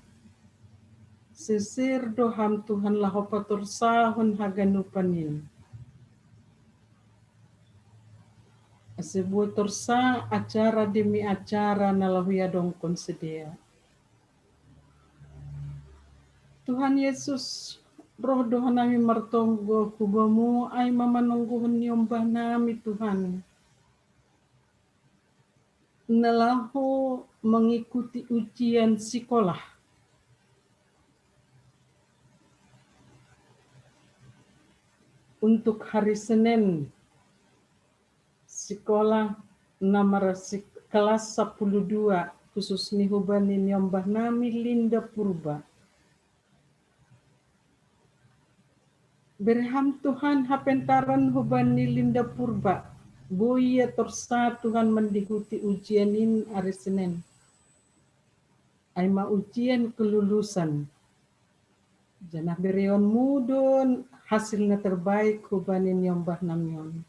Sisir doham Tuhan lahopatur sahun haganupanin. Sebuah torsa acara demi acara nalahuya dongkon sedia. Tuhan Yesus, roh doha nami martonggo kubamu ay mamanungguhun nyombah nami Tuhan. Nalahu mengikuti ujian sekolah. Untuk hari Senin, sekolah nomor kelas 12 khusus hubani nyombah nami Linda Purba. Berham Tuhan hapentaran hubani Linda Purba. Buya torsa Tuhan mendihuti ujianin hari Senin. Aima ujian kelulusan. Janah berion mudon hasilnya terbaik hubani nyombah namion.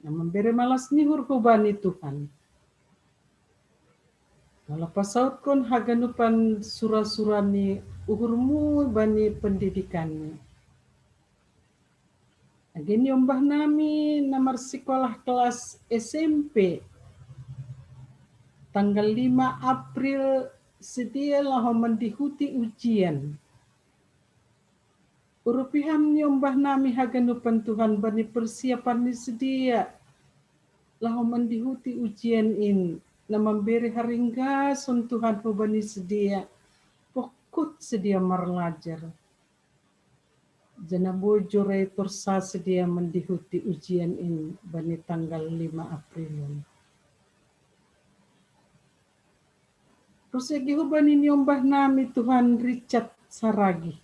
Nah memberi malas nihur hubani Tuhan. Kalau pasaut kon haganupan surah-surani uhurmu bani pendidikannya. Agin nyombah nami nomor sekolah kelas SMP. Tanggal 5 April sedia lah mendihuti ujian. Urupiham nyombah nami haganupan Tuhan bani persiapan ni sedia. Lah mendihuti ujian in. Na memberi haringgason Tuhan bani sedia. Pokut sedia marlajar. Jana bojore torsa sedia mendihuti ujian in bani tanggal 5 April. Prosegi hubani nyombah nami Tuhan Richard Saragi.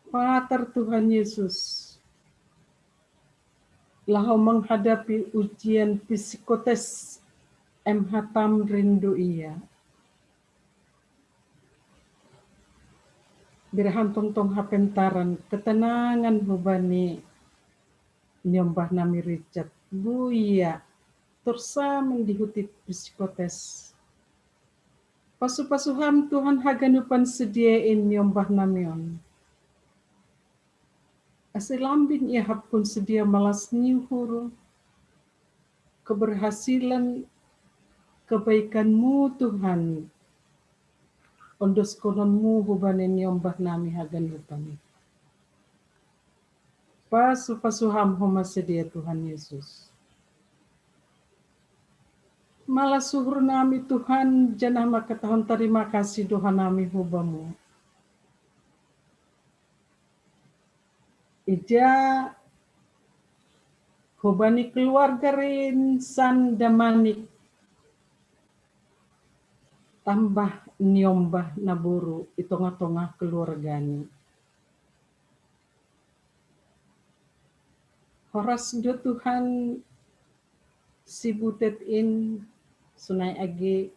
Pater Tuhan Yesus, Lahu menghadapi ujian psikotes MH Tamrin do iya. Birahan tong hapentaran ketenangan hubani nyombah nami Richard. Buya tursa mendihuti psikotes. Pasu-pasuhan Tuhan haganupan sediain nyombah namion. Asilambin ia hapun sedia malas nyuhur. Keberhasilan kebaikanmu Tuhan. Ondos kononmu hubani nyombah nami haganupan. Pasu-pasuham homa sedia Tuhan Yesus. Malah suhur nami Tuhan janah maka tahun terima kasih Tuhan nami hubamu. Ija hubani keluarga rinsan damanik tambah nyombah naburu itong-tongah keluargani. Horas do Tuhan sibutet in sunai agi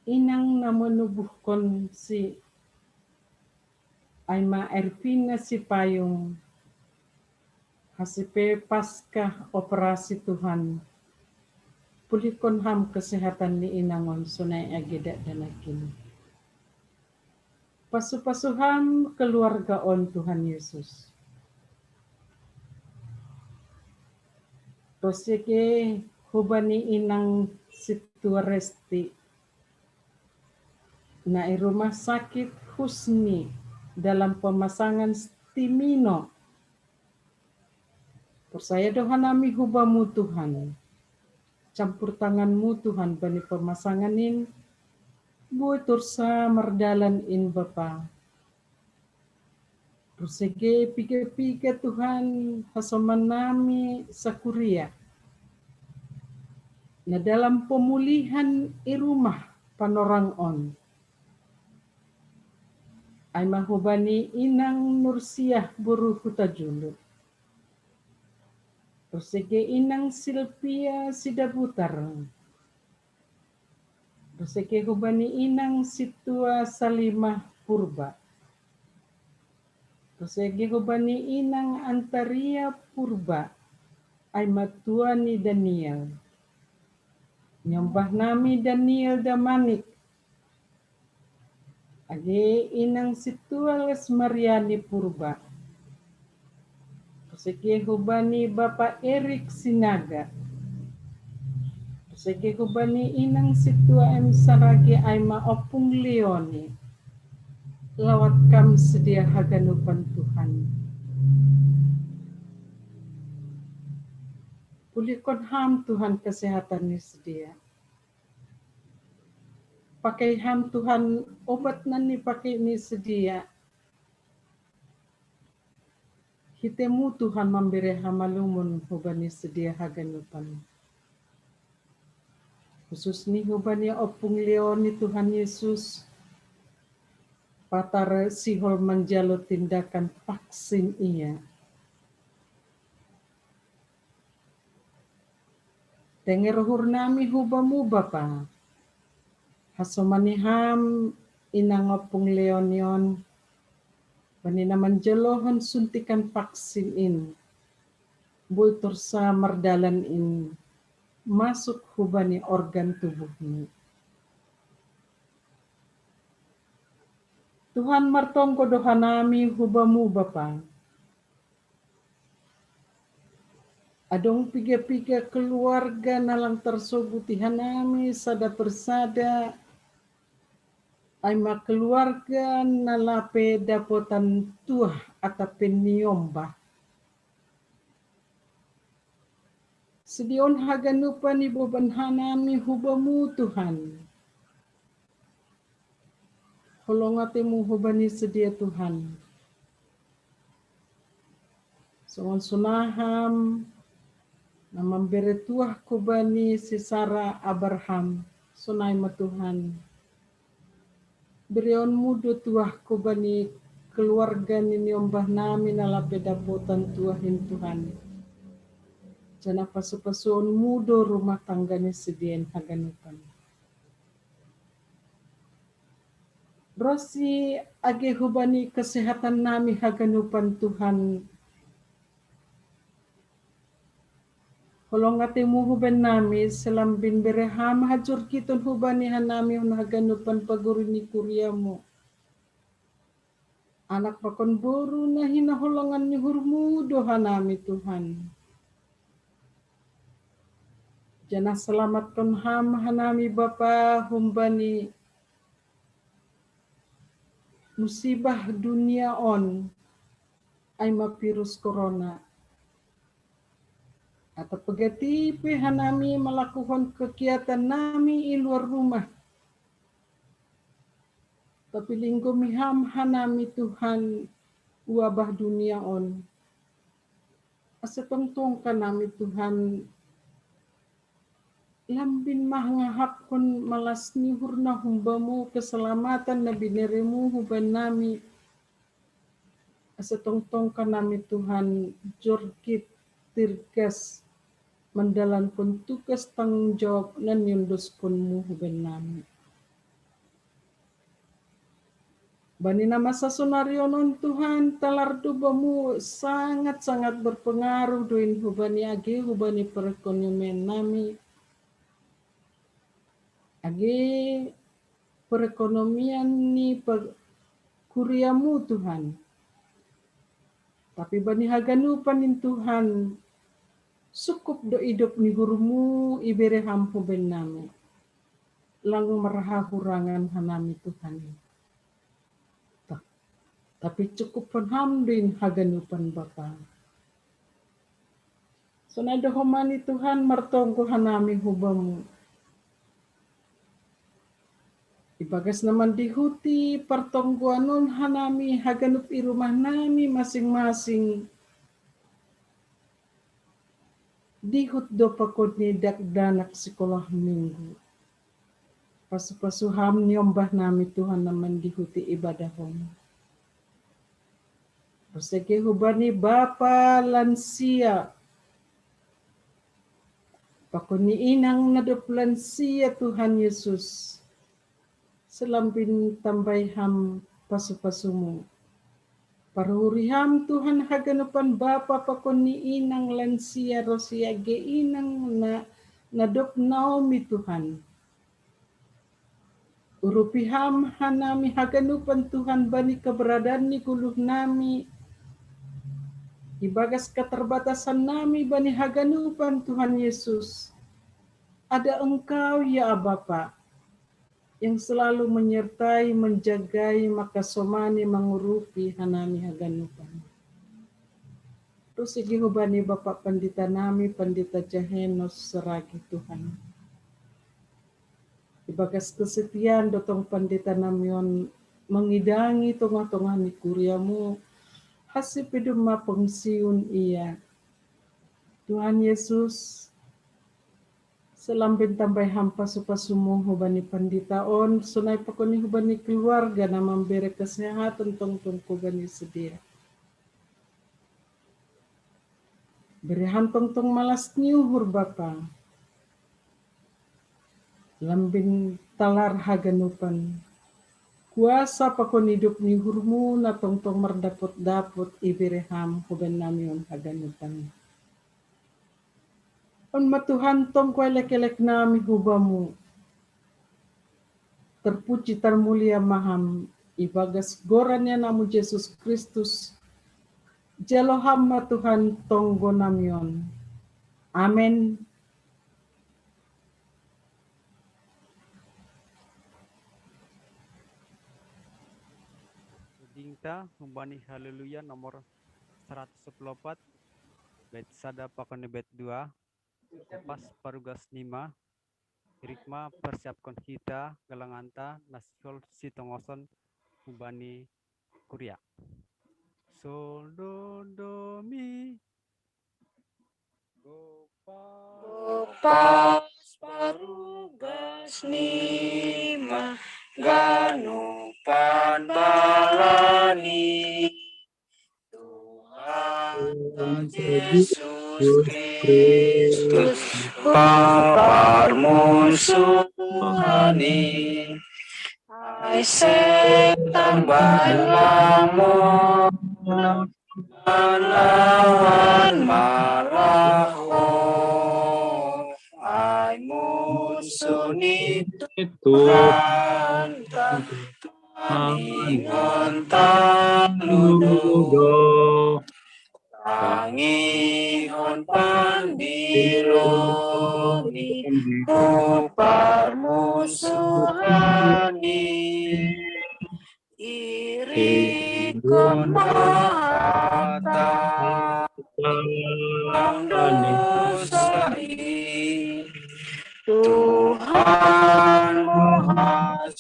inang na menubuhkon si Aima Ervina si payung hasipe pasca operasi Tuhan pulihkon ham kesehatan ni inangon sunai agi dak danakin. Pasu-pasuham keluarga on Tuhan Yesus. Tosike hubani inang situa resti na rumah sakit Husni dalam pemasangan stimino. Persaya doa nami hubamu Tuhan. Campur tanganmu Tuhan bani pemasanganin. Bui tursa merdalan in Bapa. Rusege pike-pike Tuhan hasoman nami sakuria. Na dalam pemulihan irumah panorang on. Ay mahubani inang Nursiah Buru Hutajulu. Rusege inang Silvia Sidabutar. Rusege hubani inang Situa Salimah Purba. Rusege hubani inang Antaria Purba. Ay matuani Daniel. Nyombah nami Daniel Damanik. Age inang Situa Lesmariani Purba. Seke hubani Bapak Erik Sinaga. Seke hubani inang Situa M Saragi Aima Opung Leoni. Lawat kam sedia haganupan Tuhan. Pulihkon ham Tuhan kesehatan ni sedia. Pakai ham Tuhan obat nani pakai ni sedia. Hitemu Tuhan memberi hamalumun hubani sedia haganupan. Khusus ni hubani opung leoni Tuhan Yesus. Patar sihol menjalo tindakan vaksin ia. Tenger hurnami hubamu Bapa. Hasomaniham inang opung leonion. Panina menjelohon suntikan vaksin in. Bui tursa merdalan in. Masuk hubani organ tubuhmu. Tuhan martongko doa nami hubamu Bapa. Adong piga-piga keluarga nalang tersebutihan nami sada persada. Aima keluarga nalape dapotan tuah atapin niombah. Sedion haganupan ibu benhanami hubamu Tuhan. Holongatimu hubani sedia Tuhan. Songon sunaham na memberi tuah kubani si Sarah Abraham sunai ma Tuhan. Berion mudo tuah kubani keluarga ni niombah nami nalape dapotan tuahin Tuhan. Jana pasu-pasuon mudo rumah tangganya sedien haganupan. Rosi age hubani kesehatan nami haganupan Tuhan. Holongate muhuben nami selambin bereham hajur kitun hubani hanami hun haganupan pagurini kuriamu. Anak pakon boru na hinaholongan ni hurmu dohanami Tuhan. Jana selamatkan ham hanami Bapa humbani musibah dunia on aima virus corona. Atau pegati hanami melakukan kegiatan nami di luar rumah. Tapi linggo miham hanami Tuhan wabah dunia on. Asetong-tong kanami Tuhan lambin mahngahapkon malas nihurna humbamu keselamatan nabi neremu huban nami. Asetong-tong kanami Tuhan jorkit tirgas mendalankan tugas tanggung jawab nan yundos punmu huban nami. Bani nama sasonarionon Tuhan talardu bamu sangat-sangat berpengaruh doin hubani age hubani perekonomian nami. Age perekonomian ni kuriamu Tuhan. Tapi bani haganupan Tuhan sukup do hidup ni gurumu ibere hampu ben nami. Lang meraha hurangan hanami Tuhan. Tapi cukup penhamdin haganupan Bapa. Sonada homani Tuhan martongko hanami hubamu. Ibagas naman dihuti pertongguanon hanami haganup i rumah nami masing-masing. Dihut do pakod ni danak sekolah minggu. Pasu-pasu ham nyombah nami Tuhan naman dihuti ibadah hom. Persegi hubani Bapa lansia. Pakod ni inang nadop lansia Tuhan Yesus. Selambin tambay ham pasu-pasumu. Paruriham Tuhan haganupan Bapa pakon ni inang lansia rosia ge inang nadop naomi Tuhan. Urupiham hanami haganupan Tuhan bani keberadaan ni kuluh nami. Ibagas keterbatasan nami bani haganupan Tuhan Yesus. Ada Engkau ya Bapa yang selalu menyertai, menjagai, maka somani mengurupi hanami haganupan. Terus igi hubani Bapak Pandita nami, Pandita Jahenos seragi Tuhan. Ibagas kesetiaan dotong Pandita namion mengidangi tongah-tongah ni kuriamu, hasip hidupma pengsiun iya. Tuhan Yesus, selambin tambay hampa supasumu hubani pandita on, sunay pakoni hubani keluarga na memberi kesehatan tong-tong kubani sedia. Berihan tong-tong malas niuhur Bapa. Lambin talar haganupan. Kuasa pakon hidup niuhurmu na tong-tong merdapot-dapot ibireham huban namion haganupan. On matuhan tong kuelek-elek nami hubamu. Terpuji termulia maham ibagas gorannya namu Yesus Kristus. Jeloham matuhan tonggo namion. Amin. Dinta humbani haleluya nomor 114 bait sada pakone bait 2. Pas parugas 5, Rikma persiapkan kita galanganta nasihol si tongoson hubani kuria. Sol do do mi go pas parugas 5 ganupan balani Tuhan Yesus Kristus Kristus paparmusuhani. Hai setan balamu melawan malaho. Hai musuh itu Tuhan ingon taludo angihon pandironi uparmusuhani irikon mahata dosai Tuhan Muhammad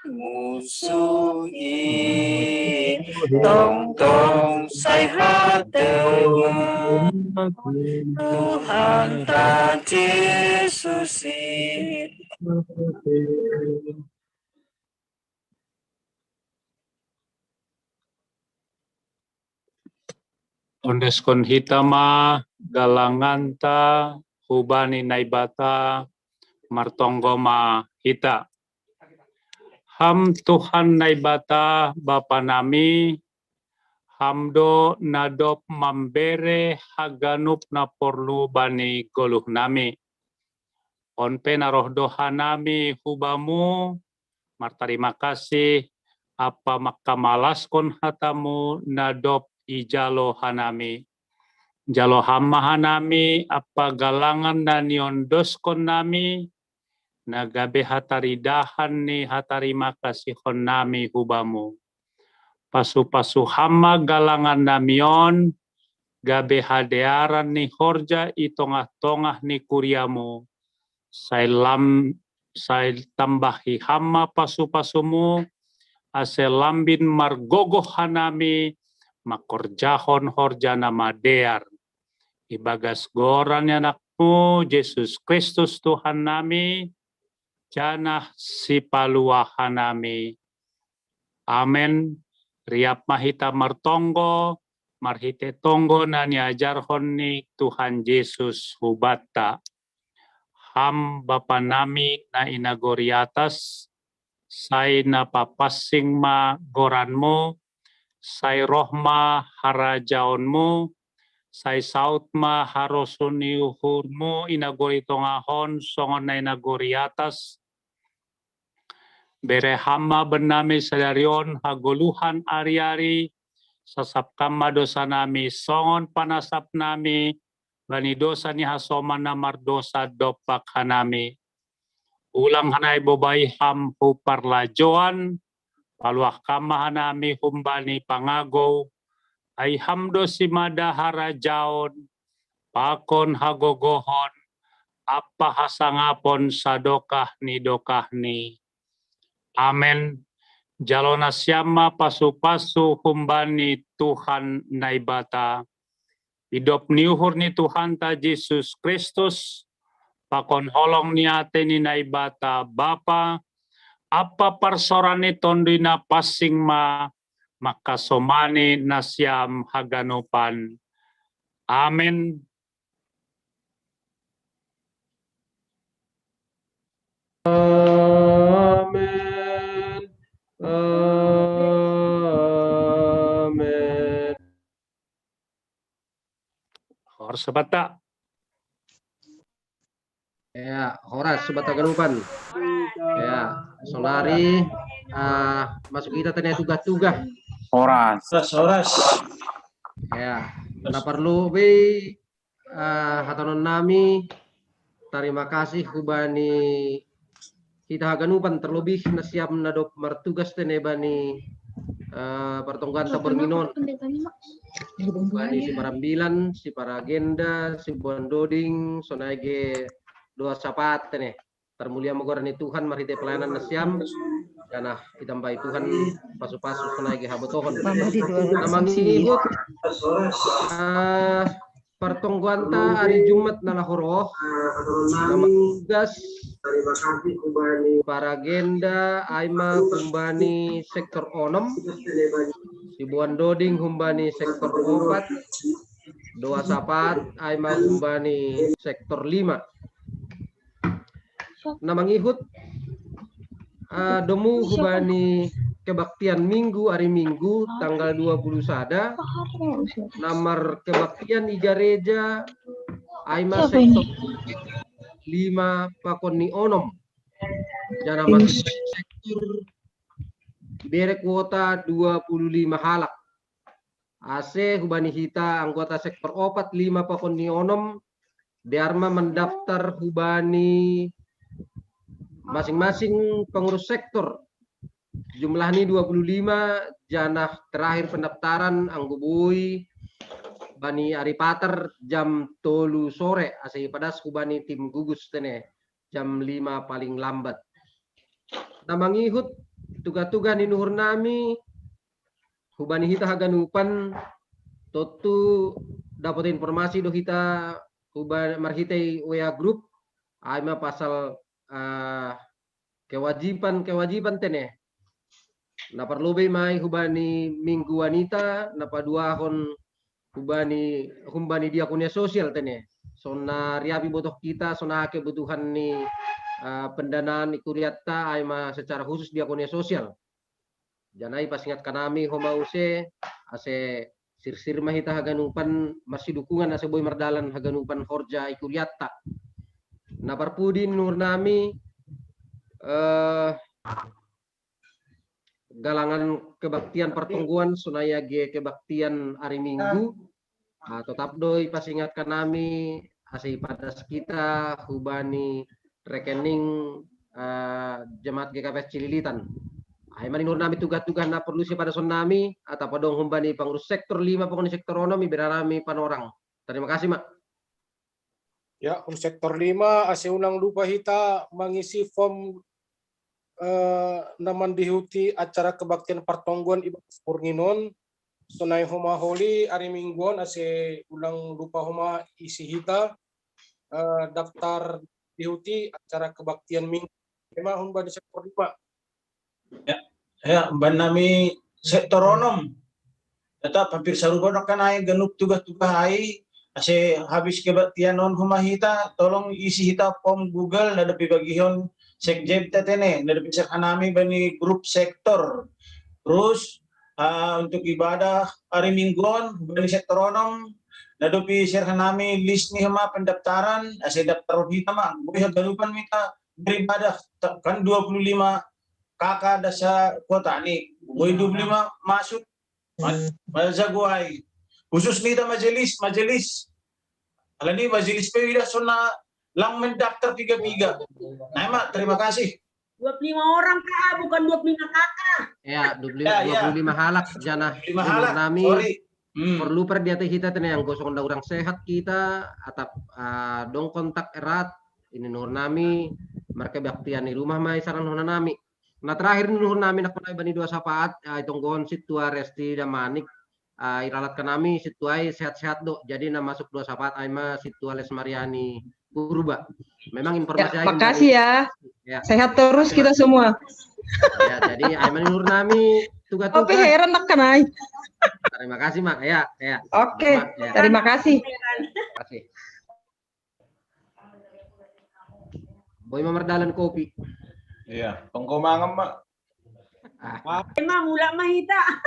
musuhi tong sai hatemu Tuhan ta Yesusi. Ondeskon hitama galanganta hubani naibata martonggoma hita. Ham Tuhan naibata Bapa nami hamdo nadop mambere haganup na porlu bani goluh nami. Onpe naroh doha nami hubamu martarima kasih apa makamalaskon hatamu nadop ijalo hanami. Jalo hamma hanami apa galangan nanion doskon nami nagabe hataridahan ni hatarima kasih hon nami hubamu. Pasu-pasu hamma galangan namion gabe hadearan ni horja i tongah-tongah ni kuriamu. Sai tambahi hamma pasu-pasumu ase lambin margogoh hanami makorjahon horjana madear. Ibagas goran anakmu Yesus Kristus Tuhan nami janah si paluahan nami. Amen. Riap mahita martonggo marhite tonggo nani ajar honni Tuhan Yesus hubata. Ham Bapa nami na inagori atas sai na papasing ma goranmu sai rohma harajaonmu, sai sautma harosuni uhurmu inagori tongahon songon na inagori atas. Bere hamma bernami sadarion hagoluhan ari-ari, sasap kama dosa nami songon panasap nami, bani dosa ni hasoman namar dosa dopak hanami. Ulang hanai bobai ham huparlajoan, paluah kama hanami humbani pangago, ay hamdo si madahara jaon, pakon hagogohon, apa hasangapon sadokah ni. Amen. Jalona syama pasu-pasu humbani Tuhan naibata. Hidup niuhur ni Tuhan ta Yesus Kristus, pakon holong ni ate ni naibata Bapa, apa parsorani tondina pasing maka somani nasyam haganupan. Amen. Amen. Amen. Hor sebata. Ya, horas sebata ganupan. Ya, sonari masuk kita tanya tugas-tugas. Horas. Ya, na perlu be hatanon nami terima kasih hubani kita haganupan terlebih nasiam nadop martugas tenebani pertonggan taberminon bani si parambilan si paragenda si bondoding sonaige dua sapat tene termulia mogorani Tuhan marite pelayanan nasiam janah itambai Tuhan pasu-pasu sonaige habotohon namang ikut pertongguanta hari Jumat nalahoroh nama tugas para agenda aima kumbani sektor onom Tibuan Doding humbani sektor 4, Doa Sapat Aima humbani sektor 5. Namangihut Domu humbani kebaktian Minggu hari Minggu tanggal 20 sada. Nomor kebaktian Ijareja Aima sektor 5 Pakoni Onom. Jana masuk sektor bere kuota 25 halak. AC hubani hita anggota sektor 4 5 Pakoni Onom. Diarma mendaftar hubani masing-masing pengurus sektor. Jumlah ini 25, janah terakhir pendaftaran anggubui bani Ari Pater jam 3 sore asai padas hubani tim gugus tene jam 5 paling lambat. Namangihut tuga-tuga ni nuhur nami hubani hita haganupan totu dapat informasi do hita hubani marhitei WA group aima pasal kewajiban tene. Na perlu mai hubani minggu wanita na paduahon humbani diakunia sosial tene. Sona riapi botoh kita sona kebutuhan ni pendanaan ikuriatta aima secara khusus diakunia sosial. Janai pas ingat kanami homa use ase sir mahita haganupan masih dukungan ase boy mardalan haganupan horja ikuriatta. Na parpudin nur nami galangan kebaktian pertungguan sunaya ge kebaktian hari Minggu tetap doi pas ingatkan nami asih pada kita hubani rekening jemaat GKPS Cililitan. Aimani nur nami tugas-tugas na perlu si pada son nami atau padong humbani pengurus sektor 5 pokoknya sektor onomi berarami panorang. Terima kasih Mak. Ya, untuk sektor 5 ase unang lupa hita mengisi form naman dihuti acara kebaktian pertongguan ibadah Purnginon sunai homa holi hari mingguan ase ulang lupa homa isi hita daftar dihuti acara kebaktian minggu memang humba di sektor 5 ya ban nami sektor onom tetap hampir sarugono kan ay ganup tugas-tugas ay ase habis kebaktian non homa hita tolong isi hita form Google na dapi bagihon sekjeb tetene dari pihak anami bani grup sektor terus untuk ibadah hari mingguan bani sektor onom nadopi share nami list nih ma pendaftaran ase daftar kita mah boleh galupan mita beribadah kan 25 kakak dasa kota nih boleh 25 masuk maza guai khusus nita majelis alani majelis pewida sona lang mendaftar 3. Nah, Mak, terima kasih. 25 orang Kak, bukan 25 kakak. Ya, 25 halak janah nami. Perlu perdiate kita tene yang gosong orang sehat kita atau dong kontak erat ini nur nami mereka baktian di rumah mai saran hona nami. Nah terakhir nur nami nak panai bani 2 sapaat itonggon situa resti dan manik iralat kanami situai sehat-sehat dok. Jadi nama masuk 2 sapaat aima situa Les Mariani Purba. Memang informasi ya, makasih ya. Sehat terus kita semua. Ya, jadi Aiman Nur nami tugas-tugas. Oke, heran nak kanai. Terima kasih, Mak. Ya. Oke, terima kasih. Terima kasih. Boy mamerdalan kopi. Iya, pengkomangan, Mak. Emang mula mahita.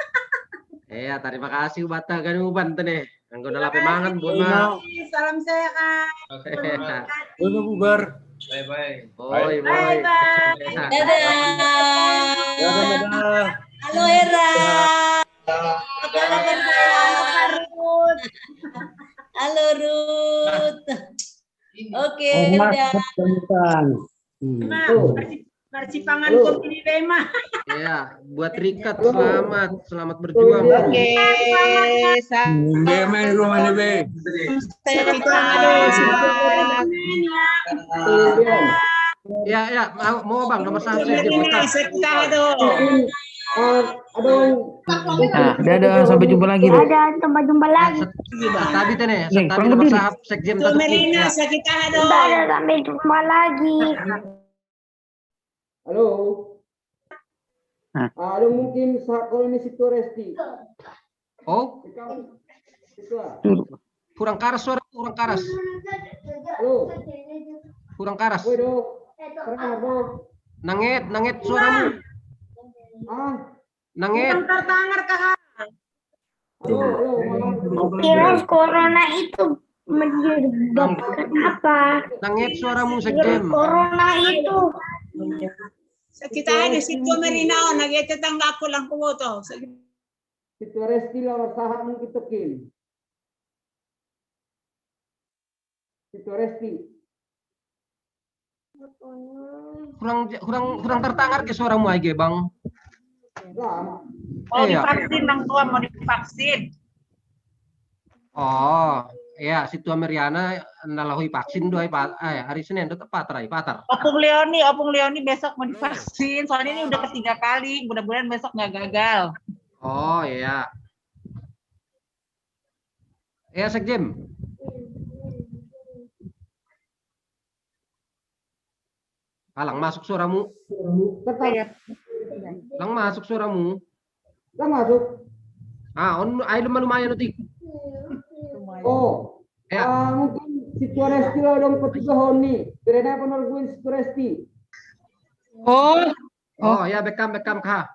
Ya, terima kasih bata ganuban tene. Anggo nalape mangan buat Mak. Salam sehat. Udah bubar. Bye. Bye. Dadah. Halo Era. Halo Ruth. Oke, udah. Marsipangan kopi di Bema. Ya, buat Rikat selamat berjuang. Oke, Bema rumah Be. Ya, mau Bang nomor 1 saja. Dadah, sampai jumpa lagi. Sampai jumpa lagi. Tadi tene, tadi nomor sahab sekjen tadi. Merina sakit hado. Dadah, sampai jumpa lagi. Halo. Ada mungkin koloni situ resti. Oh, kurang karas suara, kurang karas. Halo. Kurang karas. Nanget suaramu. Nanget. Tertangar kah? Virus corona itu menyebabkan apa? Nanget suaramu Sekjem. Corona itu. Kita ada situ Merina, nagay tetangga ako lang po to. Situ resti lawan sahak mungkin tokin. Situ resti. Kurang tertangar ke suaramu aja, Bang. Mau divaksin, Bang Tua, mau divaksin. Oh, ya, situ Ameriana nalahui vaksin dua hari Senin tetap patar. Opung Leoni besok mau divaksin. Soalnya ini udah ketiga kali. Mudah-mudahan besok nggak gagal. Oh iya. Ya Sekjem. Lang masuk suaramu. Lang masuk suaramu. Lang masuk. Ayo lumayan nanti. Oh, ya. Mungkin situ resti lah dong petugas honi. Karena penolguin situ resti. Oh ya bekam kah.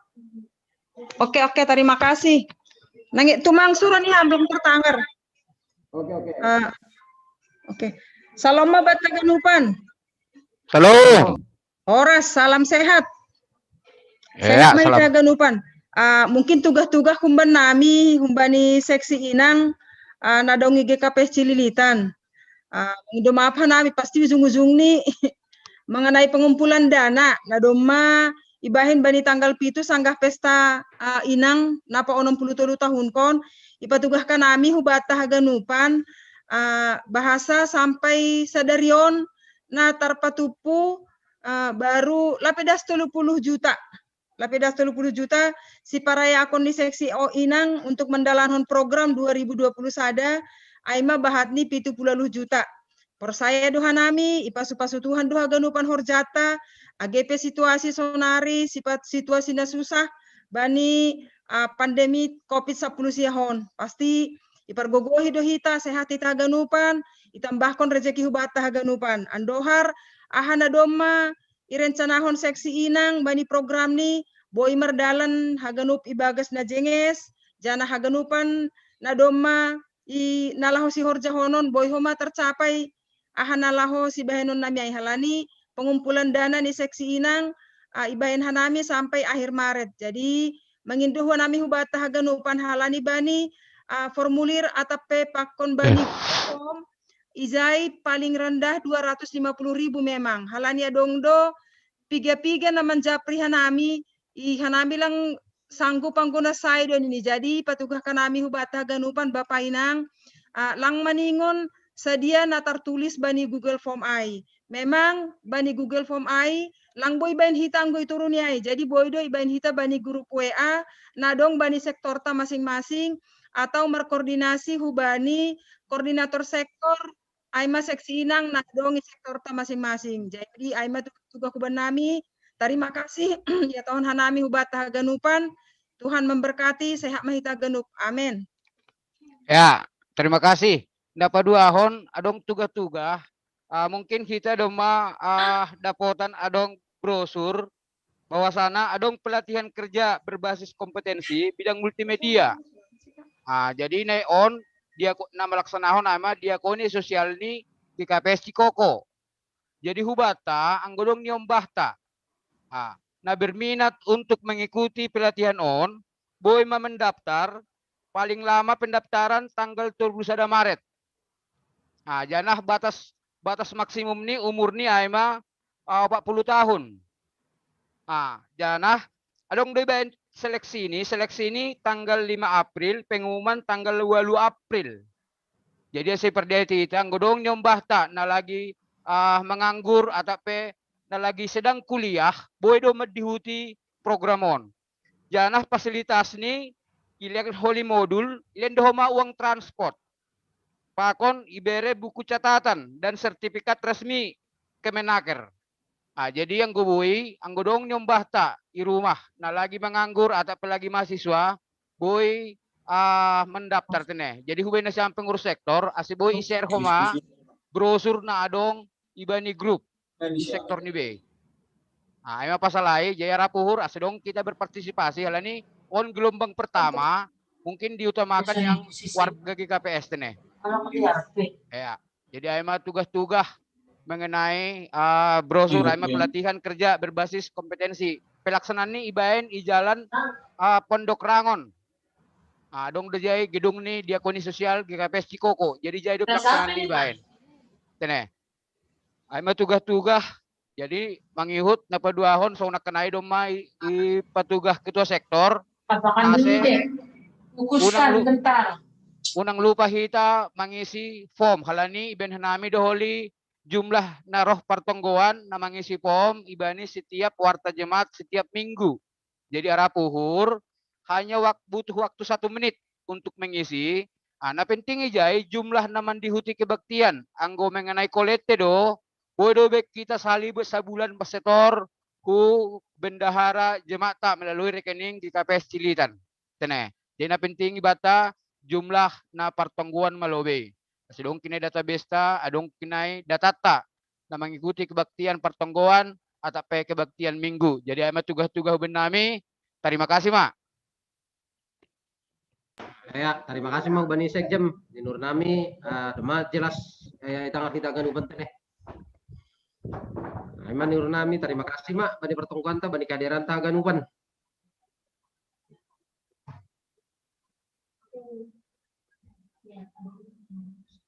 Oke, terima kasih. Nangit tumang suruh nih belum tertangar. Oke. Salam Bataganupan. Salam. Horas, salam sehat. Ya, Sehat salam. Ganupan. Mungkin tugas-tugas humbani seksi inang nadongi GKP Cililitan. Maaf nami pasti ujung-ujung nih mengenai pengumpulan dana nadoma ibahin bani tanggal pitu sanggah pesta inang napa 63 tahun kon ipatugahkan nami hubata Ganupan bahasa sampai sadarion na tarpatupu baru lapedas 30 juta. Lapedas 30 juta si paraya akon di seksi O inang untuk mendalankan program 2020 sada aima bahatni 70 juta. Persaya duha nami ipasu-pasu Tuhan duha Ganupan horjata AGP situasi sonari sifat situasi na susah bani pandemi COVID-10 siahon. Pasti ipargogohi dohita sehat ita Ganupan itambahkan rezeki hubata Ganupan. Andohar ahana doma irencanahon seksi inang bani program ni boy merdalan Haganup ibagas na jenges jana Haganupan na doma i nalaho si horja honon boy homa tercapai ahana laho si bahenon nami ay halani pengumpulan dana ni seksi inang ibahin hanami sampai akhir Maret. Jadi menginduh nami hubata Haganupan halani bani formulir atape pakon bani izai paling rendah 250.000 memang. Halania dongdo piga-piga naman japri hanami hanami lang sanggup pangguna saido ini. Jadi patugah kanami hubata Ganupan Bapak Inang lang maningon sedia na tertulis bani Google Form ai. Memang bani Google Form ai lang boy bain hita anggoy turun ai. Jadi boy do bain hita bani grup WA nadong bani sektor ta masing-masing atau merkoordinasi hubani koordinator sektor Aima seksi inang nadong sektor ta masing-masing. Jadi Aima tugas kuban nami. Terima kasih ya Tuhan hanami hubata Ganupan. Tuhan memberkati sehat mahita Ganup. Amin. Ya, terima kasih. Dapat dua hon adong tugas-tugas. Mungkin kita doma dapotan adong brosur bahwasana adong pelatihan kerja berbasis kompetensi bidang multimedia. Jadi neon dia nama laksanahon nama diakoni sosial ni di KPS Cikoko. Jadi hubata anggodong nyombahta. Nah berminat untuk mengikuti pelatihan on, boy mendaftar paling lama pendaftaran tanggal 21 Maret. Janah batas maksimum ni umur ni aima 40 tahun. Janah adong deban seleksi ini tanggal 5 April, pengumuman tanggal 8 April. Jadi seperti itu anggodong nyombah tak na lagi menganggur atau na lagi sedang kuliah, boy do dihuti programon. Janah fasilitas ni ilang holy modul, ilang dohoma uang transport. Pakon ibere buku catatan dan sertifikat resmi Kemenaker. Jadi yang gubui, anggo dong nyombah tak di rumah, nah lagi menganggur atau apalagi mahasiswa, boy mendaftar teneh. Jadi hubungan nasi pengurus sektor, asih boy share homa, brosur na adong ibani grup di sektor ni be. Nah, emang pasal lain, jaya rapuhur, asih dong kita berpartisipasi. Hal ini on gelombang pertama, mungkin diutamakan yang warga GKPS teneh. Ya, jadi emang tugas-tugas mengenai brosur pelatihan kerja berbasis kompetensi. Pelaksanaan ini ibaen i jalan Pondok Rangon. Dong dejai gedung ni diakoni sosial GKPS Cikoko. Jadi jadi pelaksanaan ini ibaen. Tene. Aima tugas-tugas jadi mangihut napa dua hon so nak kenai doma i petugas ketua sektor. Unang lupa hita mengisi form. Halani iben hanami doholi jumlah naroh pertonggoan na mengisi form ibani setiap warta jemaat setiap minggu. Jadi arapuhur hanya butuh waktu 1 menit untuk mengisi. Nah penting ijai jumlah naman dihuti kebaktian. Anggo mengenai kolete do. Bodo bek kita salib sabulan pasetor ku bendahara jemaat melalui rekening di KPS Cilitan. Tene. Jadi penting ibata jumlah na pertonggoan malobe. Sedong kinai database ta, adong kinai data ta na mengikuti kebaktian pertonggoan atau kebaktian minggu. Jadi amat tugas-tugas benami. Terima kasih, Mak. Ya, terima kasih Mak Bani Sekjem di Nurnami. Dema jelas tanggal kita akan penting. Aiman Nurnami, terima kasih Mak Bani pertonggoan ta, Bani kehadiran ta ganupan.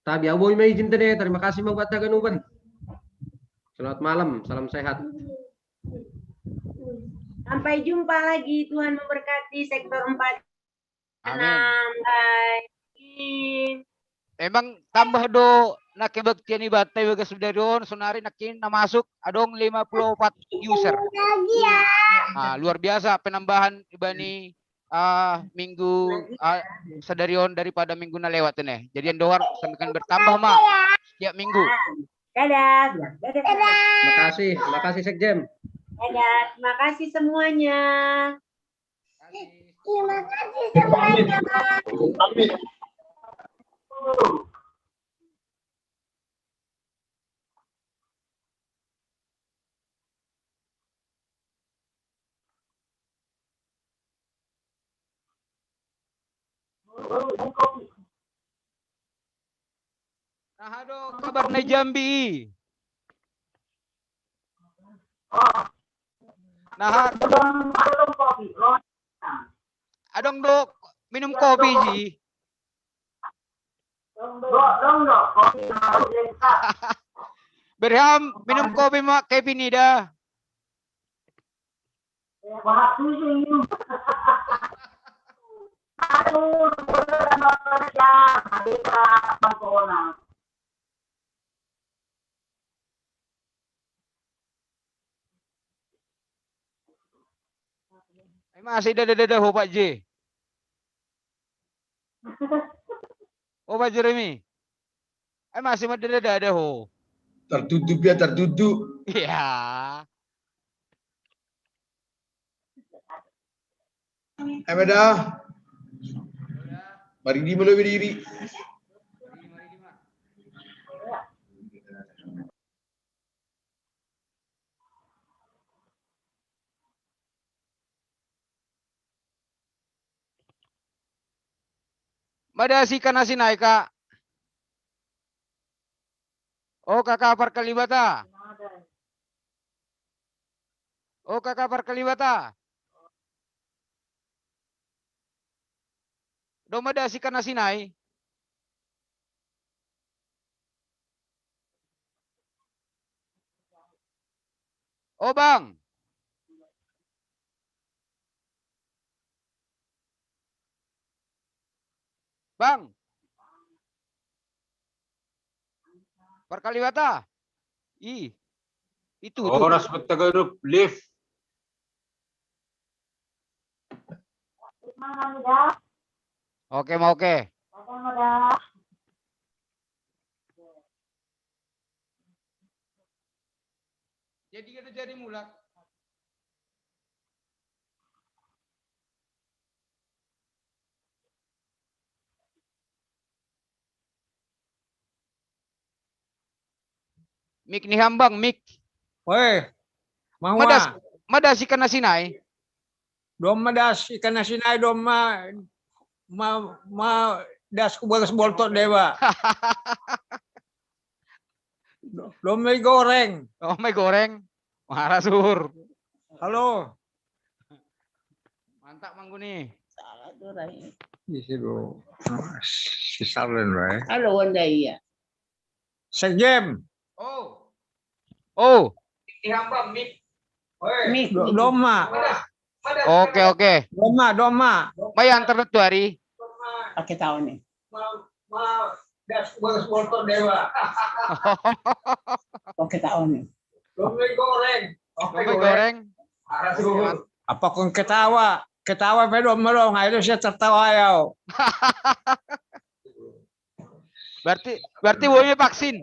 Tabi aboy may izin tadi. Terima kasih Mak Bata ganupan. Selamat malam, salam sehat. Sampai jumpa lagi, Tuhan memberkati sektor 4. Amin. Bye. Emang tambah do nakibaktian ibatai bagas sudarion sonari nakin na masuk adong 54 user. Luar biasa penambahan ibani minggu sadarion daripada minggu na lewat nih. Jadi yang doar semakin bertambah Mak setiap minggu. Dadah. Terima kasih Sekjem. Dadah, terima kasih semuanya. Terima kasih semuanya. Nah, aduh, kabar na Jambi. Nah, adong dok minum kopi ji. Berham minum kopi Mak Kevin Nida. Masih dada ho Pak J. Oh Pak Jeremy. Masih dada ho. Tertutup ya tertutup. Iya. Dah. Mari di mulai berdiri. Madasi kanasi naik Kak. Oh kakak par kalibata. Oh kakak par kalibata. Do madasi kanasi naik. Oh Bang. Bang. Perkaliwata. Itu. Oras magtagalog lift. Oke, mau oke. Jadi kita jadi mulak. Mik ni hambang mik. Weh, mau Madas ikan nasinay. dom das ikan nasinay dom das kubalas boltot dewa. Dom may goreng. Oh, may goreng. Marah sur. Halo. Mantap mangguni. Salah tuh Rai. Isi do. Si Sarlen wae. Halo Wanda iya. Sejem. Oh. Oh. Ihambang mik. Mik. Doma. Oke. Doma. May antar tu hari. Pakai tahu nih. Das kubalas boltot dewa. Pakai tahu nih. Dom may goreng. May goreng. Marah sur. Apa kau ketawa? Ketawa pedom melong, itu saya tertawa ya. Berarti boleh vaksin.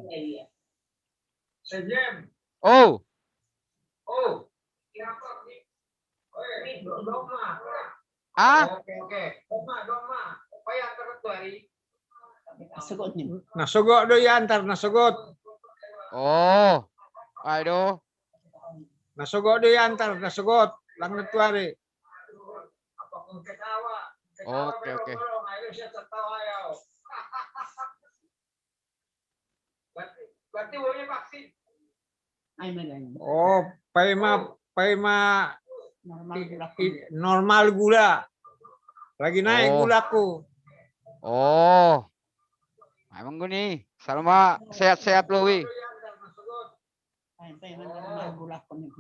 Sejem. Oh. Ah? Oke. Doma. Apa yang terus hari? Sugot nih. Nasugot do yantar nasugot. Oh. Aduh. Nasugot do yantar nasugot. Lang natuari. Oke. Berarti boleh vaksin. Ay magaling. Oh, paima normal gula. Lagi naik gulaku. Oh. Emang gini. Salma sehat-sehat loh wi. Ay normal gula ko nih.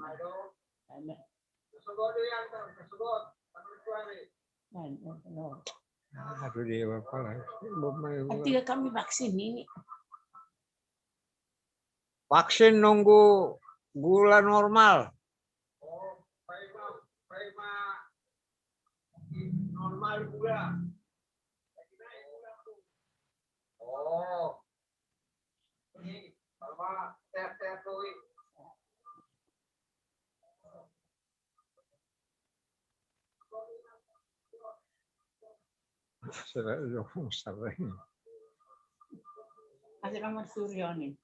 Aduh dewa pala. Tiga kami vaksin ini. Vaksin nunggu gula normal. Normal gula. Ini sama sehat-sehat tuh. Kasih kamar Suryo nih.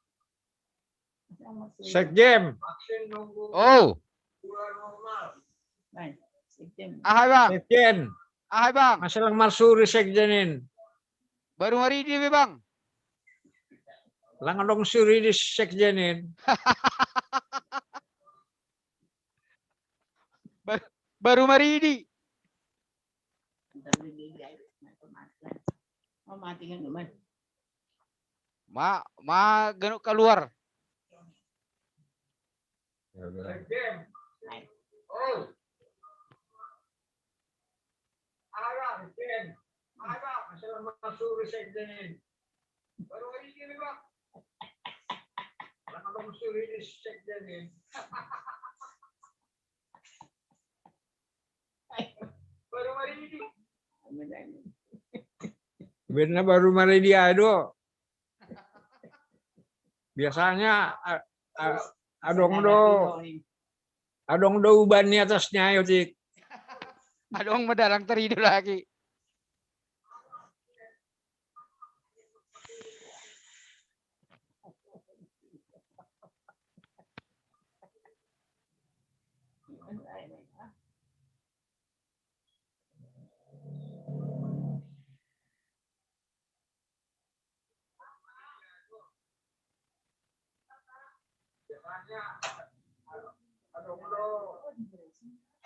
Sekjem. Oh. Baik, Sekjem. Ahai bang. Sekjen. Ahai bang. Masalah marsuri sekjenin. Baru hari ini bang. Lang dong suri di sekjenin. Baru hari ini. Oh, mati kan teman. Ma genuk keluar. Sekjem. Oh. Ara, sekjen. Ara, masalah marsuri sekjenin. Baru hari ini bang. Lang dong suri di sekjenin. Baru hari ini. Benar baru mari dia do. Biasanya adong do uban di atasnya ayo cik. Adong medalang teridu lagi.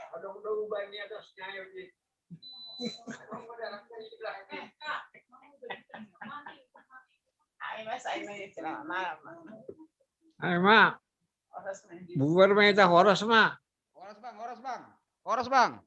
Adong do uban di atasnya ayo cik. Ayo mak. Bubar mah horos mak. Horos bang.